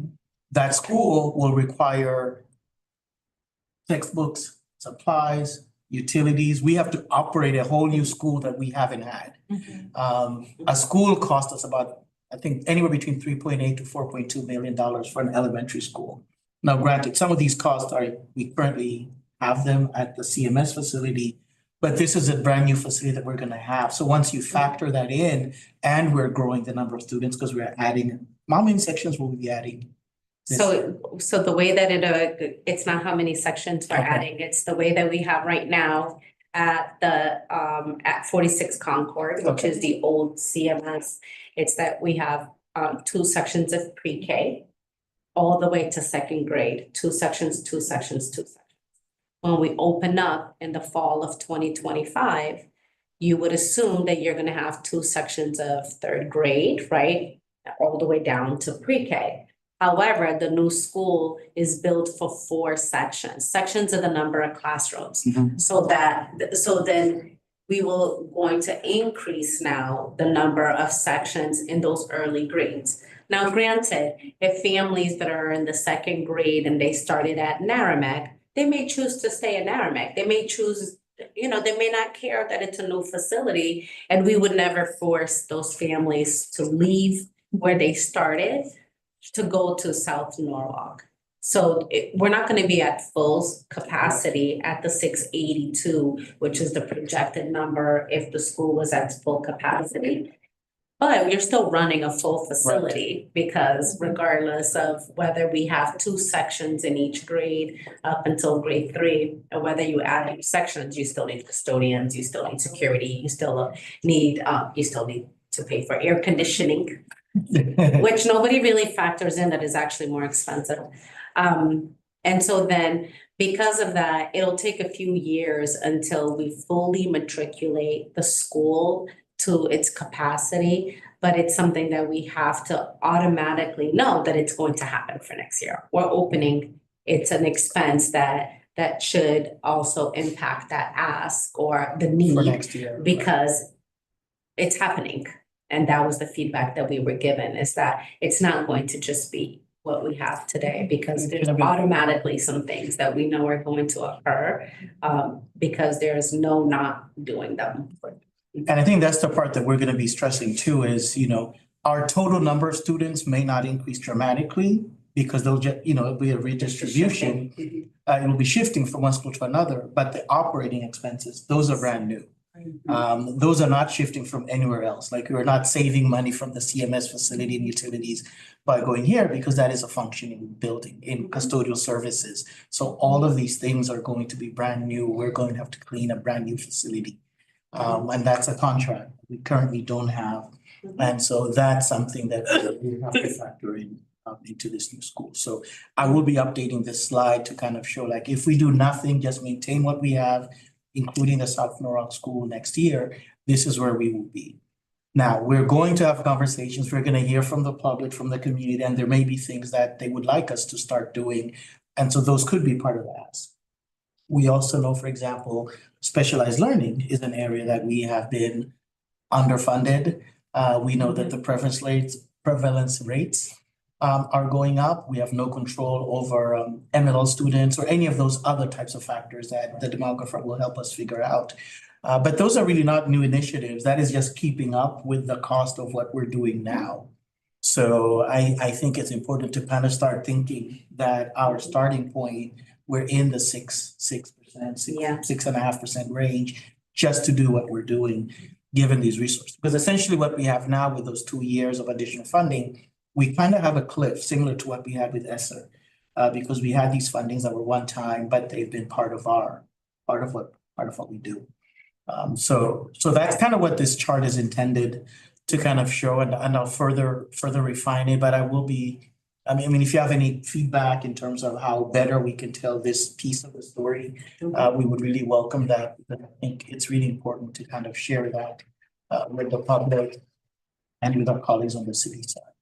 [SPEAKER 13] That school will require textbooks, supplies, utilities. We have to operate a whole new school that we haven't had. A school cost us about, I think, anywhere between 3.8 to $4.2 million for an elementary school. Now, granted, some of these costs we currently have them at the CMS facility, but this is a brand new facility that we're gonna have. So once you factor that in, and we're growing the number of students because we're adding, how many sections will we be adding?
[SPEAKER 5] So the way that it's not how many sections we're
[SPEAKER 13] Okay.
[SPEAKER 5] adding, it's the way that we have right now at at 46 Concord, which is the old CMS. It's that we have 2 sections of pre-K all the way to 2nd grade, 2 sections, 2 sections, 2 sections. When we open up in the fall of 2025, you would assume that you're gonna have 2 sections of 3rd grade, right? All the way down to pre-K. However, the new school is built for 4 sections. Sections are the number of classrooms. So then we will going to increase now the number of sections in those early grades. Now, granted, if families that are in the 2nd grade and they started at Narragansett, they may choose to stay in Narragansett. They may choose, they may not care that it's a new facility, and we would never force those families to leave where they started to go to South Norwalk. So we're not gonna be at full capacity at the 682, which is the projected number if the school was at full capacity. But you're still running a full facility because regardless of whether we have 2 sections in each grade up until grade 3, or whether you add new sections, you still need custodians, you still need security, you still need to pay for air conditioning, which nobody really factors in, that is actually more expensive. And so then because of that, it'll take a few years until we fully matriculate the school to its capacity, but it's something that we have to automatically know that it's going to happen for next year. We're opening, it's an expense that should also impact that ask or the need
[SPEAKER 13] For next year.
[SPEAKER 5] because it's happening. And that was the feedback that we were given, is that it's not going to just be what we have today, because there's automatically some things that we know are going to occur because there's no not doing them.
[SPEAKER 13] And I think that's the part that we're gonna be stressing too is, our total number of students may not increase dramatically because they'll just, it'll be a redistribution. It will be shifting from one school to another, but the operating expenses, those are brand new. Those are not shifting from anywhere else. Like we're not saving money from the CMS facility and utilities by going here because that is a functioning building in custodial services. So all of these things are going to be brand new. We're going to have to clean a brand new facility. And that's a contract we currently don't have. And so that's something that we have to factor in into this new school. So I will be updating this slide to kind of show like if we do nothing, just maintain what we have, including the South Norwalk School next year, this is where we will be. Now, we're going to have conversations. We're going to hear from the public, from the community, and there may be things that they would like us to start doing. And so those could be part of the ask. We also know, for example, specialized learning is an area that we have been underfunded. We know that the prevalence rates are going up. We have no control over MLL students or any of those other types of factors that the demographer will help us figure out. But those are really not new initiatives. That is just keeping up with the cost of what we're doing now. So I think it's important to kind of start thinking that our starting point, we're in the 6.5% range just to do what we're doing, given these resources. Because essentially what we have now with those 2 years of additional funding, we kind of have a cliff similar to what we had with ESSER, because we had these fundings that were one time, but they've been part of what we do. So that's kind of what this chart is intended to kind of show, and I'll further refine it. But I mean, if you have any feedback in terms of how better we can tell this piece of the story, we would really welcome that. But I think it's really important to kind of share that with the public and with our colleagues on the city side.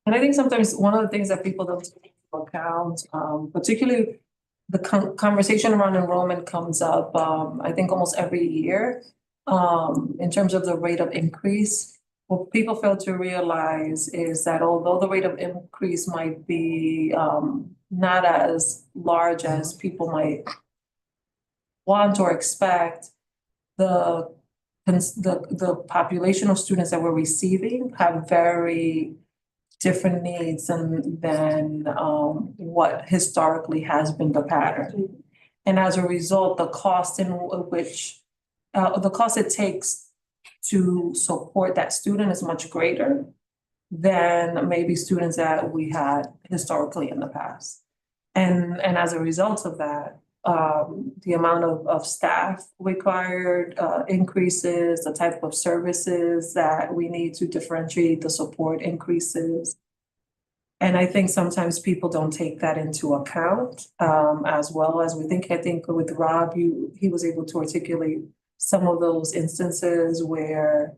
[SPEAKER 3] And I think sometimes one of the things that people don't take account, particularly the conversation around enrollment comes up, I think almost every year. In terms of the rate of increase, what people fail to realize is that although the rate of increase might be, not as large as people might want or expect, the population of students that we're receiving have very different needs than what historically has been the pattern. And as a result, the cost in which the cost it takes to support that student is much greater than maybe students that we had historically in the past. And as a result of that, the amount of staff required increases, the type of services that we need to differentiate the support increases. And I think sometimes people don't take that into account, as well as we think. I think with Rob, he was able to articulate some of those instances where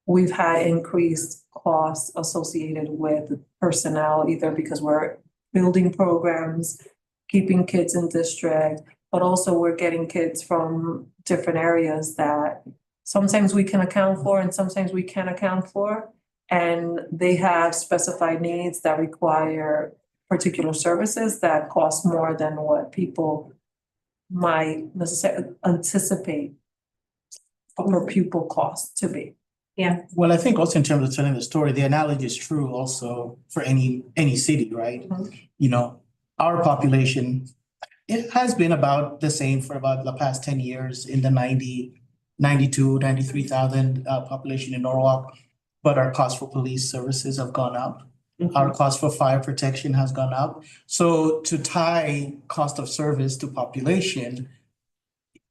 [SPEAKER 3] we've had increased costs associated with personnel, either because we're building programs, keeping kids in district, but also we're getting kids from different areas that sometimes we can account for and sometimes we can't account for. And they have specified needs that require particular services that cost more than what people might necessarily anticipate per pupil cost to be.
[SPEAKER 13] Well, I think also in terms of telling the story, the analogy is true also for any city, right? You know, our population, it has been about the same for about the past 10 years in the 93,000 population in Norwalk. But our cost for police services have gone up. Our cost for fire protection has gone up. So to tie cost of service to population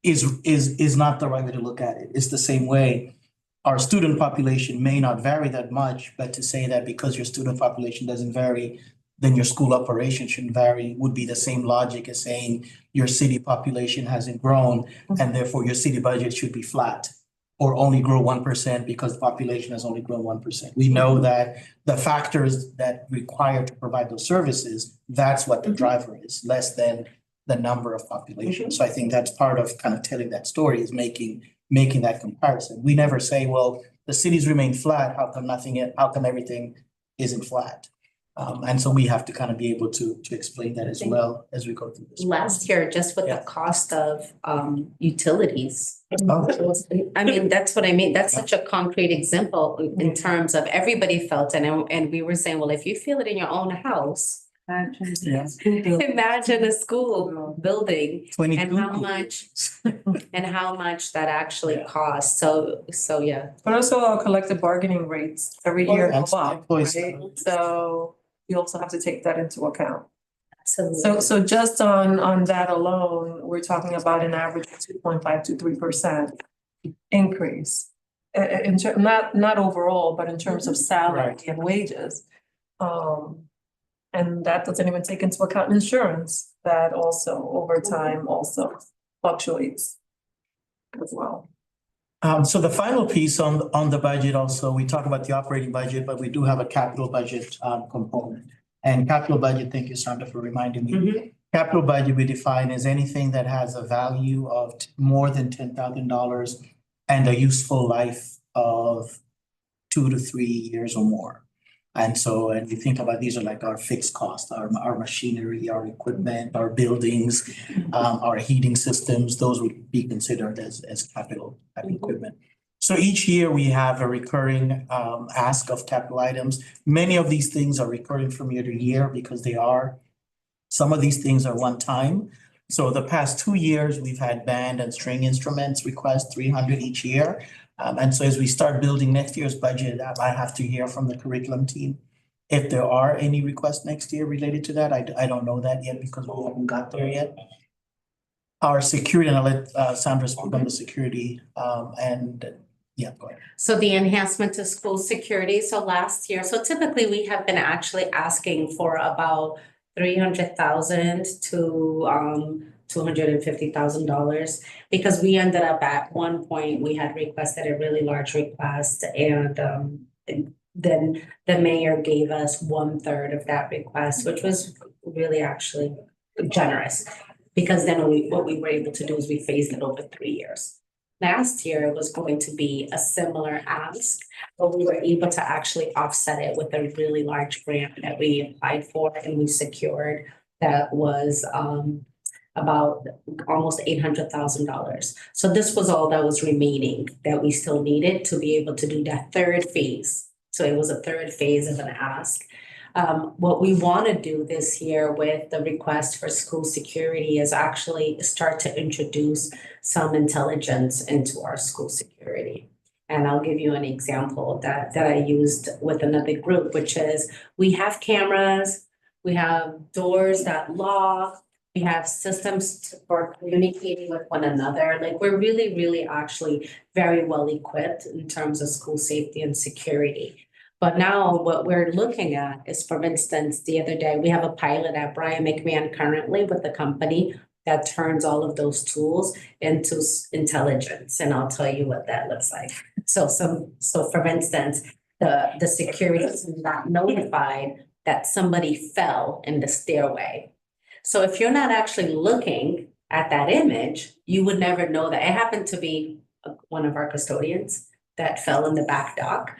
[SPEAKER 13] is not the right way to look at it. It's the same way. Our student population may not vary that much, but to say that because your student population doesn't vary, then your school operation shouldn't vary would be the same logic as saying your city population hasn't grown and therefore your city budget should be flat or only grow 1% because the population has only grown 1%. We know that the factors that require to provide those services, that's what the driver is, less than the number of population. So I think that's part of kind of telling that story is making that comparison. We never say, well, the cities remain flat, how come everything isn't flat? And so we have to kind of be able to explain that as well as we go through this.
[SPEAKER 5] Last year, just with the cost of utilities. I mean, that's what I mean. That's such a concrete example in terms of everybody felt and we were saying, well, if you feel it in your own house, imagine a school building and how much that actually costs. So yeah.
[SPEAKER 3] But also our collective bargaining rates every year go up, right? So you also have to take that into account.
[SPEAKER 5] Absolutely.
[SPEAKER 3] So just on that alone, we're talking about an average of 2.5 to 3% increase. Not overall, but in terms of salary and wages. And that doesn't even take into account insurance that also over time also fluctuates as well.
[SPEAKER 13] So the final piece on the budget also, we talk about the operating budget, but we do have a capital budget component. And capital budget, thank you, Sandra, for reminding me. Capital budget we define as anything that has a value of more than $10,000 and a useful life of 2 to 3 years or more. And so, and we think about these are like our fixed costs, our machinery, our equipment, our buildings, our heating systems, those would be considered as capital equipment. So each year we have a recurring ask of capital items. Many of these things are recurring from year to year because they are. Some of these things are one time. So the past 2 years, we've had band and string instruments request 300 each year. And so as we start building next year's budget, I have to hear from the curriculum team if there are any requests next year related to that. I don't know that yet because we haven't got there yet. Our security, and I'll let Sandra speak on the security and yeah, go ahead.
[SPEAKER 5] So the enhancement to school security. So last year, so typically we have been actually asking for about 300,000 to $250,000 because we ended up at one point we had requested a really large request and then the mayor gave us 1/3 of that request, which was really actually generous. Because then what we were able to do is we phased it over 3 years. Last year was going to be a similar ask, but we were able to actually offset it with a really large grant that we applied for and we secured that was about almost $800,000. So this was all that was remaining that we still needed to be able to do that third phase. So it was a third phase of an ask. What we want to do this year with the request for school security is actually start to introduce some intelligence into our school security. And I'll give you an example that I used with another group, which is we have cameras, we have doors that lock, we have systems for communicating with one another. Like we're really, really actually very well equipped in terms of school safety and security. But now what we're looking at is, for instance, the other day, we have a pilot at Brian McMahon currently with the company that turns all of those tools into intelligence. And I'll tell you what that looks like. So for instance, the security system got notified that somebody fell in the stairway. So if you're not actually looking at that image, you would never know that. It happened to be one of our custodians that fell in the back dock.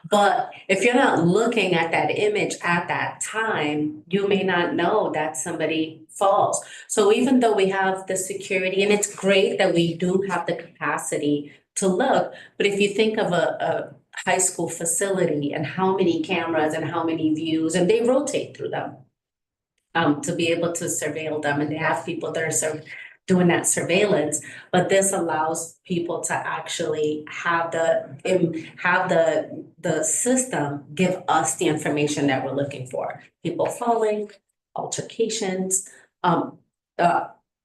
[SPEAKER 5] But if you're not looking at that image at that time, you may not know that somebody falls. So even though we have the security, and it's great that we do have the capacity to look, but if you think of a high school facility and how many cameras and how many views, and they rotate through them to be able to surveil them, and they have people that are doing that surveillance, but this allows people to actually have the system give us the information that we're looking for. People falling, altercations,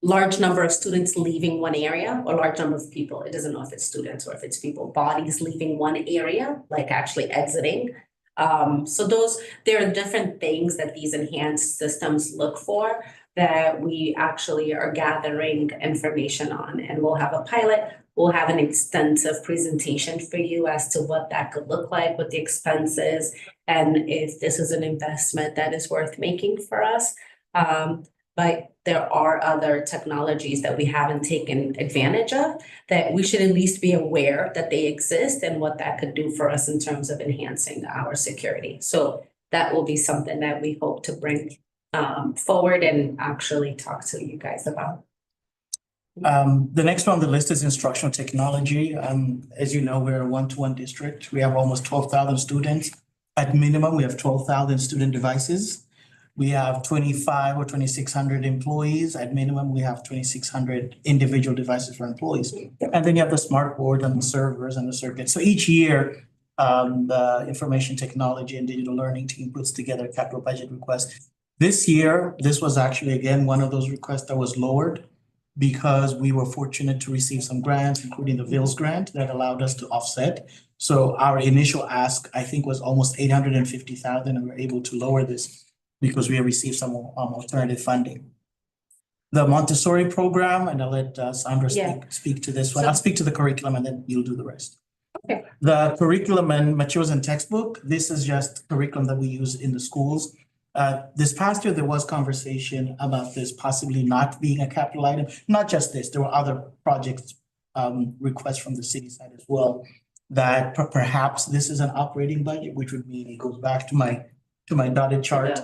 [SPEAKER 5] large number of students leaving one area, or large number of people. It doesn't know if it's students or if it's people, bodies leaving one area, like actually exiting. So there are different things that these enhanced systems look for that we actually are gathering information on, and we'll have a pilot. We'll have an extensive presentation for you as to what that could look like, what the expenses, and if this is an investment that is worth making for us. But there are other technologies that we haven't taken advantage of that we should at least be aware that they exist and what that could do for us in terms of enhancing our security. So that will be something that we hope to bring forward and actually talk to you guys about.
[SPEAKER 13] The next one on the list is instructional technology. As you know, we're a one-to-one district. We have almost 12,000 students. At minimum, we have 12,000 student devices. We have 25 or 2,600 employees. At minimum, we have 2,600 individual devices for employees. And then you have the smart board and the servers and the circuits. So each year, the information technology and digital learning team puts together a capital budget request. This year, this was actually, again, one of those requests that was lowered because we were fortunate to receive some grants, including the VILS grant that allowed us to offset. So our initial ask, I think, was almost 850,000, and we were able to lower this because we received some alternative funding. The Montessori program, and I'll let Sandra speak to this one. I'll speak to the curriculum and then you'll do the rest.
[SPEAKER 5] Okay.
[SPEAKER 13] The curriculum and materials and textbook, this is just curriculum that we use in the schools. This past year, there was conversation about this possibly not being a capital item. Not just this, there were other projects, requests from the city side as well, that perhaps this is an operating budget, which would mean it goes back to my dotted chart.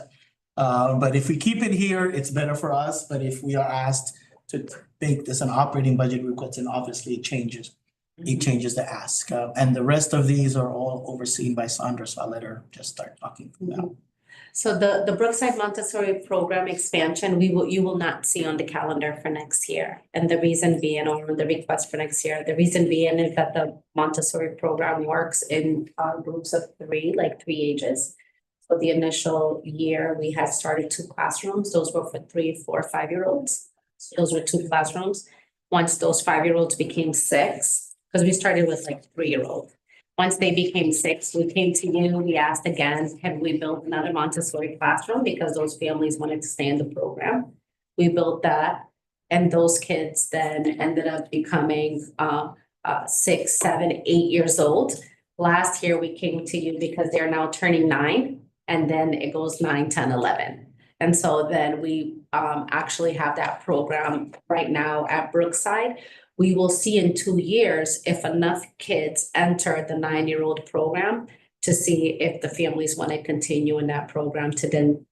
[SPEAKER 13] But if we keep it here, it's better for us. But if we are asked to make this an operating budget request, then obviously it changes. It changes the ask. And the rest of these are all overseen by Sandra, so I'll let her just start talking from now.
[SPEAKER 5] So the Brookside Montessori program expansion, you will not see on the calendar for next year. And the reason being, or the request for next year, the reason being is that the Montessori program works in groups of three ages. So the initial year, we had started 2 classrooms. Those were for 3, 4, 5-year-olds. So those were 2 classrooms. Once those 5-year-olds became 6, because we started with 3-year-old. Once they became 6, we came to you, we asked again, can we build another Montessori classroom? Because those families wanted to stay in the program. We built that, and those kids then ended up becoming 6, 7, 8 years old. Last year, we came to you because they're now turning 9, and then it goes 9, 10, 11. And so then we actually have that program right now at Brookside. We will see in 2 years if enough kids enter the 9-year-old program to see if the families want to continue in that program to then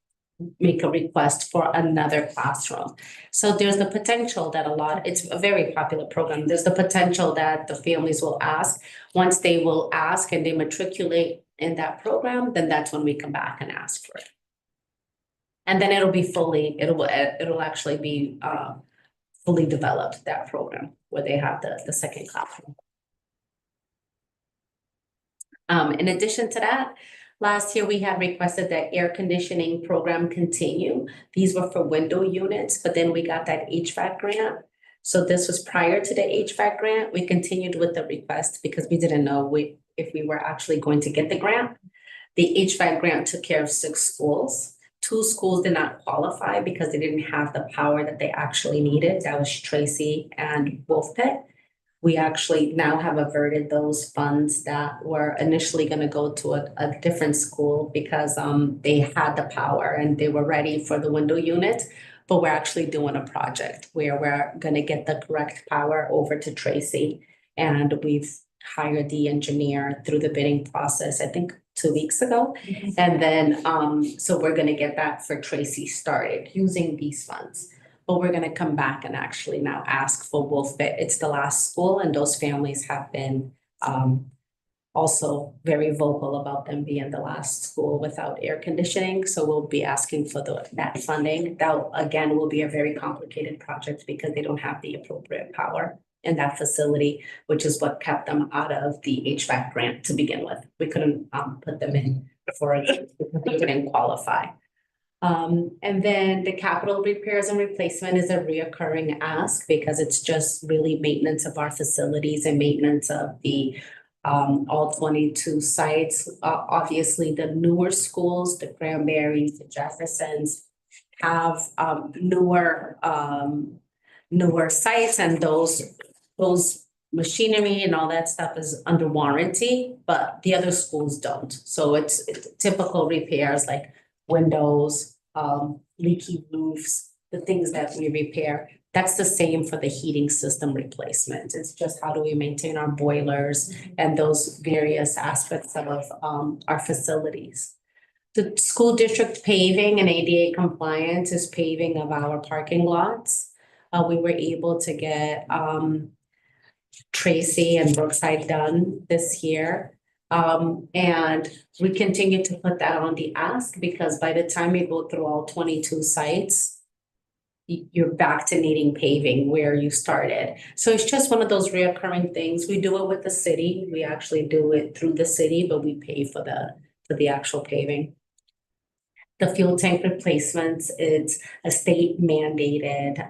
[SPEAKER 5] make a request for another classroom. So there's the potential that it's a very popular program. There's the potential that the families will ask. Once they will ask and they matriculate in that program, then that's when we come back and ask for it. And then it'll actually be fully developed, that program, where they have the second classroom. In addition to that, last year we had requested that air conditioning program continue. These were for window units, but then we got that HVAC grant. So this was prior to the HVAC grant. We continued with the request because we didn't know if we were actually going to get the grant. The HVAC grant took care of 6 schools. 2 schools did not qualify because they didn't have the power that they actually needed. That was Tracy and Wolf Pit. We actually now have averted those funds that were initially going to go to a different school because they had the power and they were ready for the window unit. But we're actually doing a project where we're going to get the correct power over to Tracy. And we've hired the engineer through the bidding process, I think 2 weeks ago. And then, so we're going to get that for Tracy started using these funds. But we're going to come back and actually now ask for Wolf Pit. It's the last school, and those families have been also very vocal about them being the last school without air conditioning. So we'll be asking for that funding. That, again, will be a very complicated project because they don't have the appropriate power in that facility, which is what kept them out of the HVAC grant to begin with. We couldn't put them in before they didn't qualify. And then the capital repairs and replacement is a reoccurring ask because it's just really maintenance of our facilities and maintenance of the all 22 sites. Obviously, the newer schools, the Cranberries, the Jeffersons, have newer sites, and those machinery and all that stuff is under warranty, but the other schools don't. So it's typical repairs like windows, leaky roofs, the things that we repair. That's the same for the heating system replacement. It's just how do we maintain our boilers and those various aspects of our facilities. The school district paving and ADA compliance is paving of our parking lots. We were able to get Tracy and Brookside done this year. And we continue to put that on the ask because by the time you go through all 22 sites, you're back to needing paving where you started. So it's just one of those reoccurring things. We do it with the city. We actually do it through the city, but we pay for the actual paving. The fuel tank replacements, it's a state mandated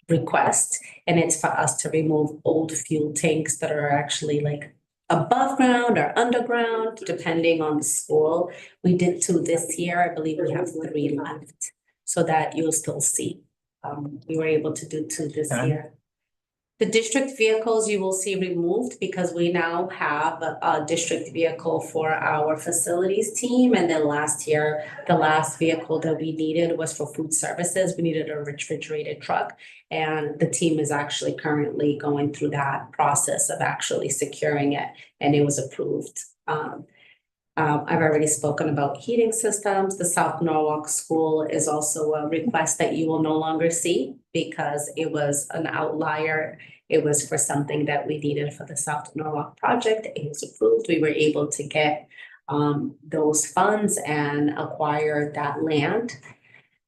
[SPEAKER 5] request, and it's for us to remove old fuel tanks that are actually like above ground or underground, depending on the school. We did 2 this year. I believe we have 3 left, so that you'll still see. We were able to do 2 this year. The district vehicles you will see removed because we now have a district vehicle for our facilities team. And then last year, the last vehicle that we needed was for food services. We needed a refrigerated truck. And the team is actually currently going through that process of actually securing it. And it was approved. I've already spoken about heating systems. The South Norwalk School is also a request that you will no longer see because it was an outlier. It was for something that we needed for the South Norwalk project. It was approved. We were able to get those funds and acquire that land.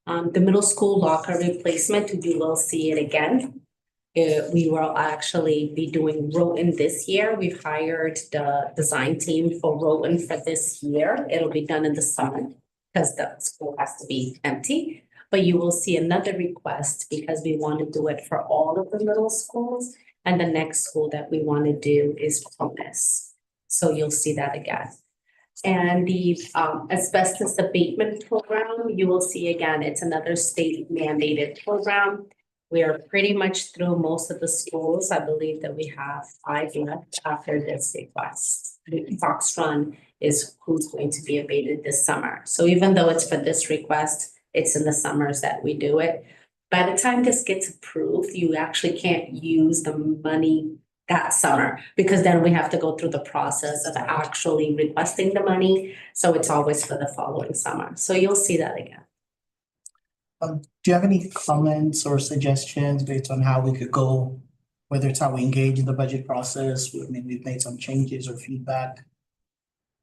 [SPEAKER 5] The middle school locker replacement, you will see it again. We will actually be doing Roten this year. We've hired the design team for Roten for this year. It'll be done in the summer because the school has to be empty. But you will see another request because we want to do it for all of the middle schools. And the next school that we want to do is Cronus. So you'll see that again. And the asbestos abatement program, you will see again, it's another state mandated program. We are pretty much through most of the schools. I believe that we have 5 left after this request. Fox Run is who's going to be abated this summer. So even though it's for this request, it's in the summers that we do it. By the time this gets approved, you actually can't use the money that summer, because then we have to go through the process of actually requesting the money. So it's always for the following summer. So you'll see that again.
[SPEAKER 13] Do you have any comments or suggestions based on how we could go, whether it's how we engage in the budget process? I mean, we've made some changes or feedback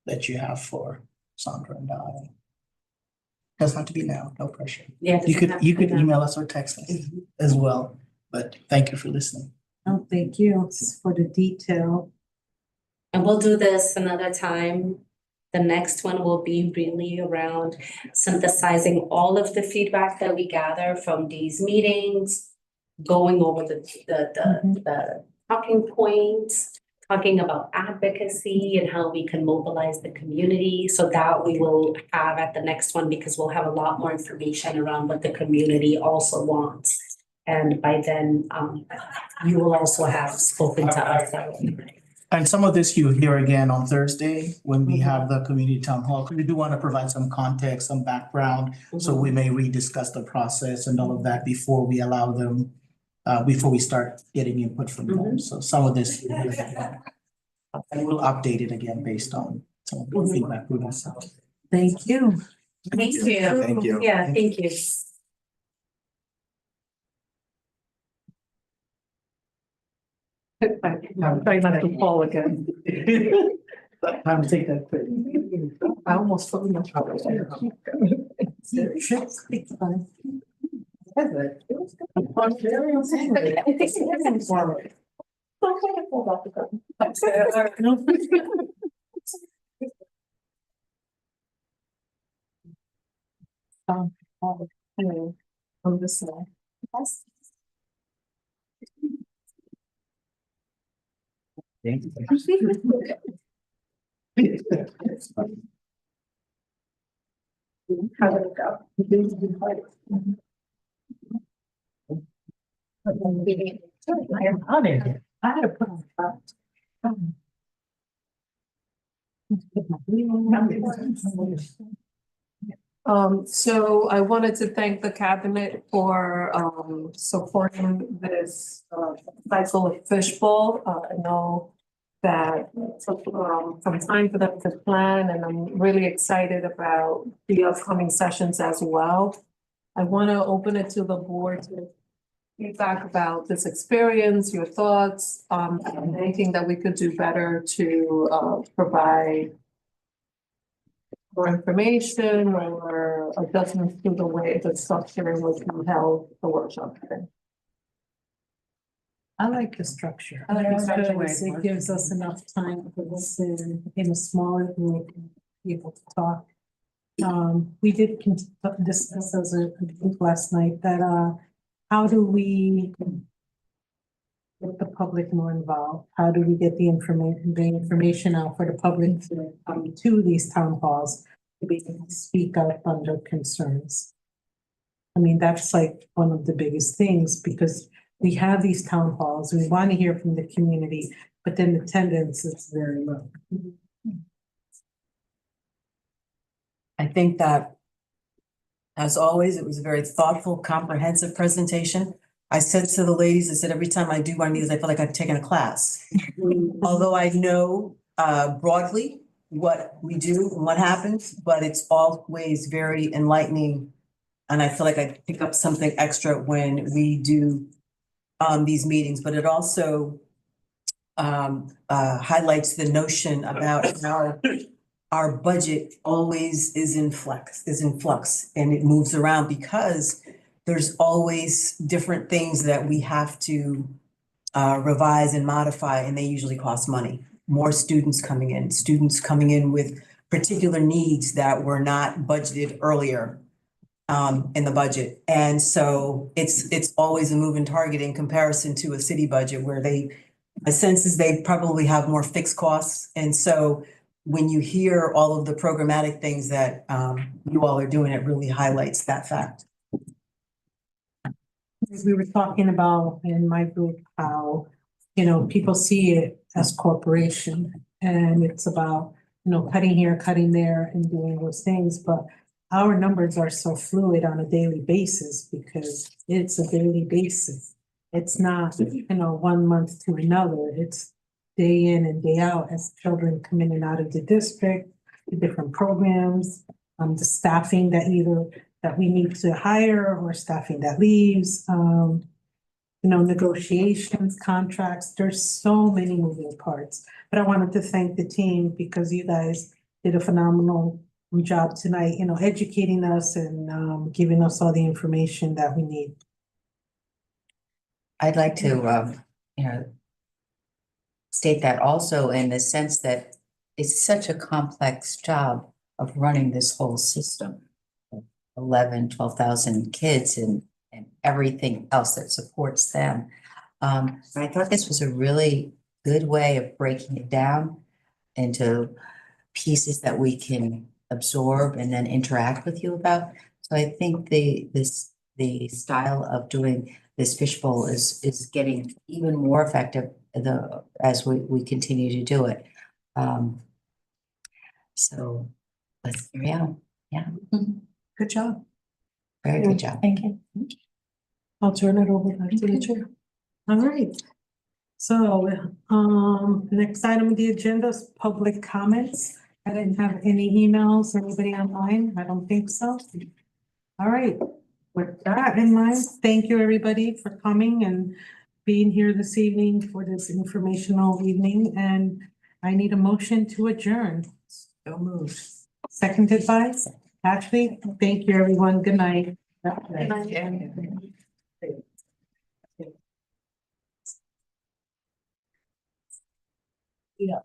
[SPEAKER 13] that you have for Sandra and I. Doesn't have to be now, no pressure.
[SPEAKER 5] Yeah.
[SPEAKER 13] You could email us or text us as well, but thank you for listening.
[SPEAKER 2] Oh, thank you for the detail.
[SPEAKER 5] And we'll do this another time. The next one will be really around synthesizing all of the feedback that we gather from these meetings, going over the talking points, talking about advocacy and how we can mobilize the community. So that we will have at the next one, because we'll have a lot more information around what the community also wants. And by then, you will also have spoken to us.
[SPEAKER 13] And some of this you hear again on Thursday when we have the community town hall. We do want to provide some context, some background. So we may rediscuss the process and all of that before we allow them, before we start getting input from them. So some of this. And we'll update it again based on some of the feedback we've received.
[SPEAKER 2] Thank you.
[SPEAKER 5] Thank you.
[SPEAKER 8] Thank you.
[SPEAKER 5] Yeah, thank you.
[SPEAKER 3] I'm trying not to fall again.
[SPEAKER 13] Time to take that quick.
[SPEAKER 3] I almost fell in my On this side. How did it go?
[SPEAKER 2] I had to put on
[SPEAKER 3] So I wanted to thank the cabinet for supporting this cycle of fishbowl. I know that took some time for them to plan, and I'm really excited about the upcoming sessions as well. I want to open it to the board to feedback about this experience, your thoughts, and anything that we could do better to provide more information or adjustments to the way the structure was held the workshop today.
[SPEAKER 2] I like the structure.
[SPEAKER 3] I like the structure way
[SPEAKER 2] Because
[SPEAKER 3] it
[SPEAKER 2] it
[SPEAKER 3] works.
[SPEAKER 2] gives us enough time to listen in a smaller group, people to talk. We did discuss as a group last night that, how do we get the public more involved? How do we get the information out for the public to come to these town halls to be able to speak up under concerns? I mean, that's like one of the biggest things, because we have these town halls, we want to hear from the community, but then attendance is very low.
[SPEAKER 14] I think that, as always, it was a very thoughtful, comprehensive presentation. I said to the ladies, I said, every time I do one of these, I feel like I've taken a class. Although I know broadly what we do and what happens, but it's always very enlightening. And I feel like I pick up something extra when we do these meetings, but it also highlights the notion about how our budget always is in flux, and it moves around because there's always different things that we have to revise and modify, and they usually cost money. More students coming in with particular needs that were not budgeted earlier in the budget. And so it's always a moving target in comparison to a city budget where my sense is they probably have more fixed costs. And so when you hear all of the programmatic things that you all are doing, it really highlights that fact.
[SPEAKER 2] We were talking about in my group how, people see it as corporation, and it's about, cutting here, cutting there and doing those things, but our numbers are so fluid on a daily basis because it's a daily basis. It's not, you know, 1 month to another. It's day in and day out as children come in and out of the district, the different programs, the staffing that we need to hire or staffing that leaves, you know, negotiations, contracts. There's so many moving parts. But I wanted to thank the team because you guys did a phenomenal job tonight, you know, educating us and giving us all the information that we need.
[SPEAKER 15] I'd like to, you know, state that also in the sense that it's such a complex job of running this whole system. 12,000 kids and everything else that supports them. But I thought this was a really good way of breaking it down into pieces that we can absorb and then interact with you about. So I think the style of doing this fishbowl is getting even more effective as we continue to do it. So let's carry on. Yeah.
[SPEAKER 2] Good job.
[SPEAKER 15] Very good job.
[SPEAKER 11] Thank you.
[SPEAKER 2] I'll turn it over back to the chair. All right. So, next item on the agenda is public comments. I didn't have any emails, anybody online? I don't think so. All right. With that in mind, thank you, everybody, for coming and being here this evening for this informational evening, and I need a motion to adjourn. So moved. Seconded by Ashley. Thank you, everyone. Good night.
[SPEAKER 7] Good night.
[SPEAKER 2] Yeah.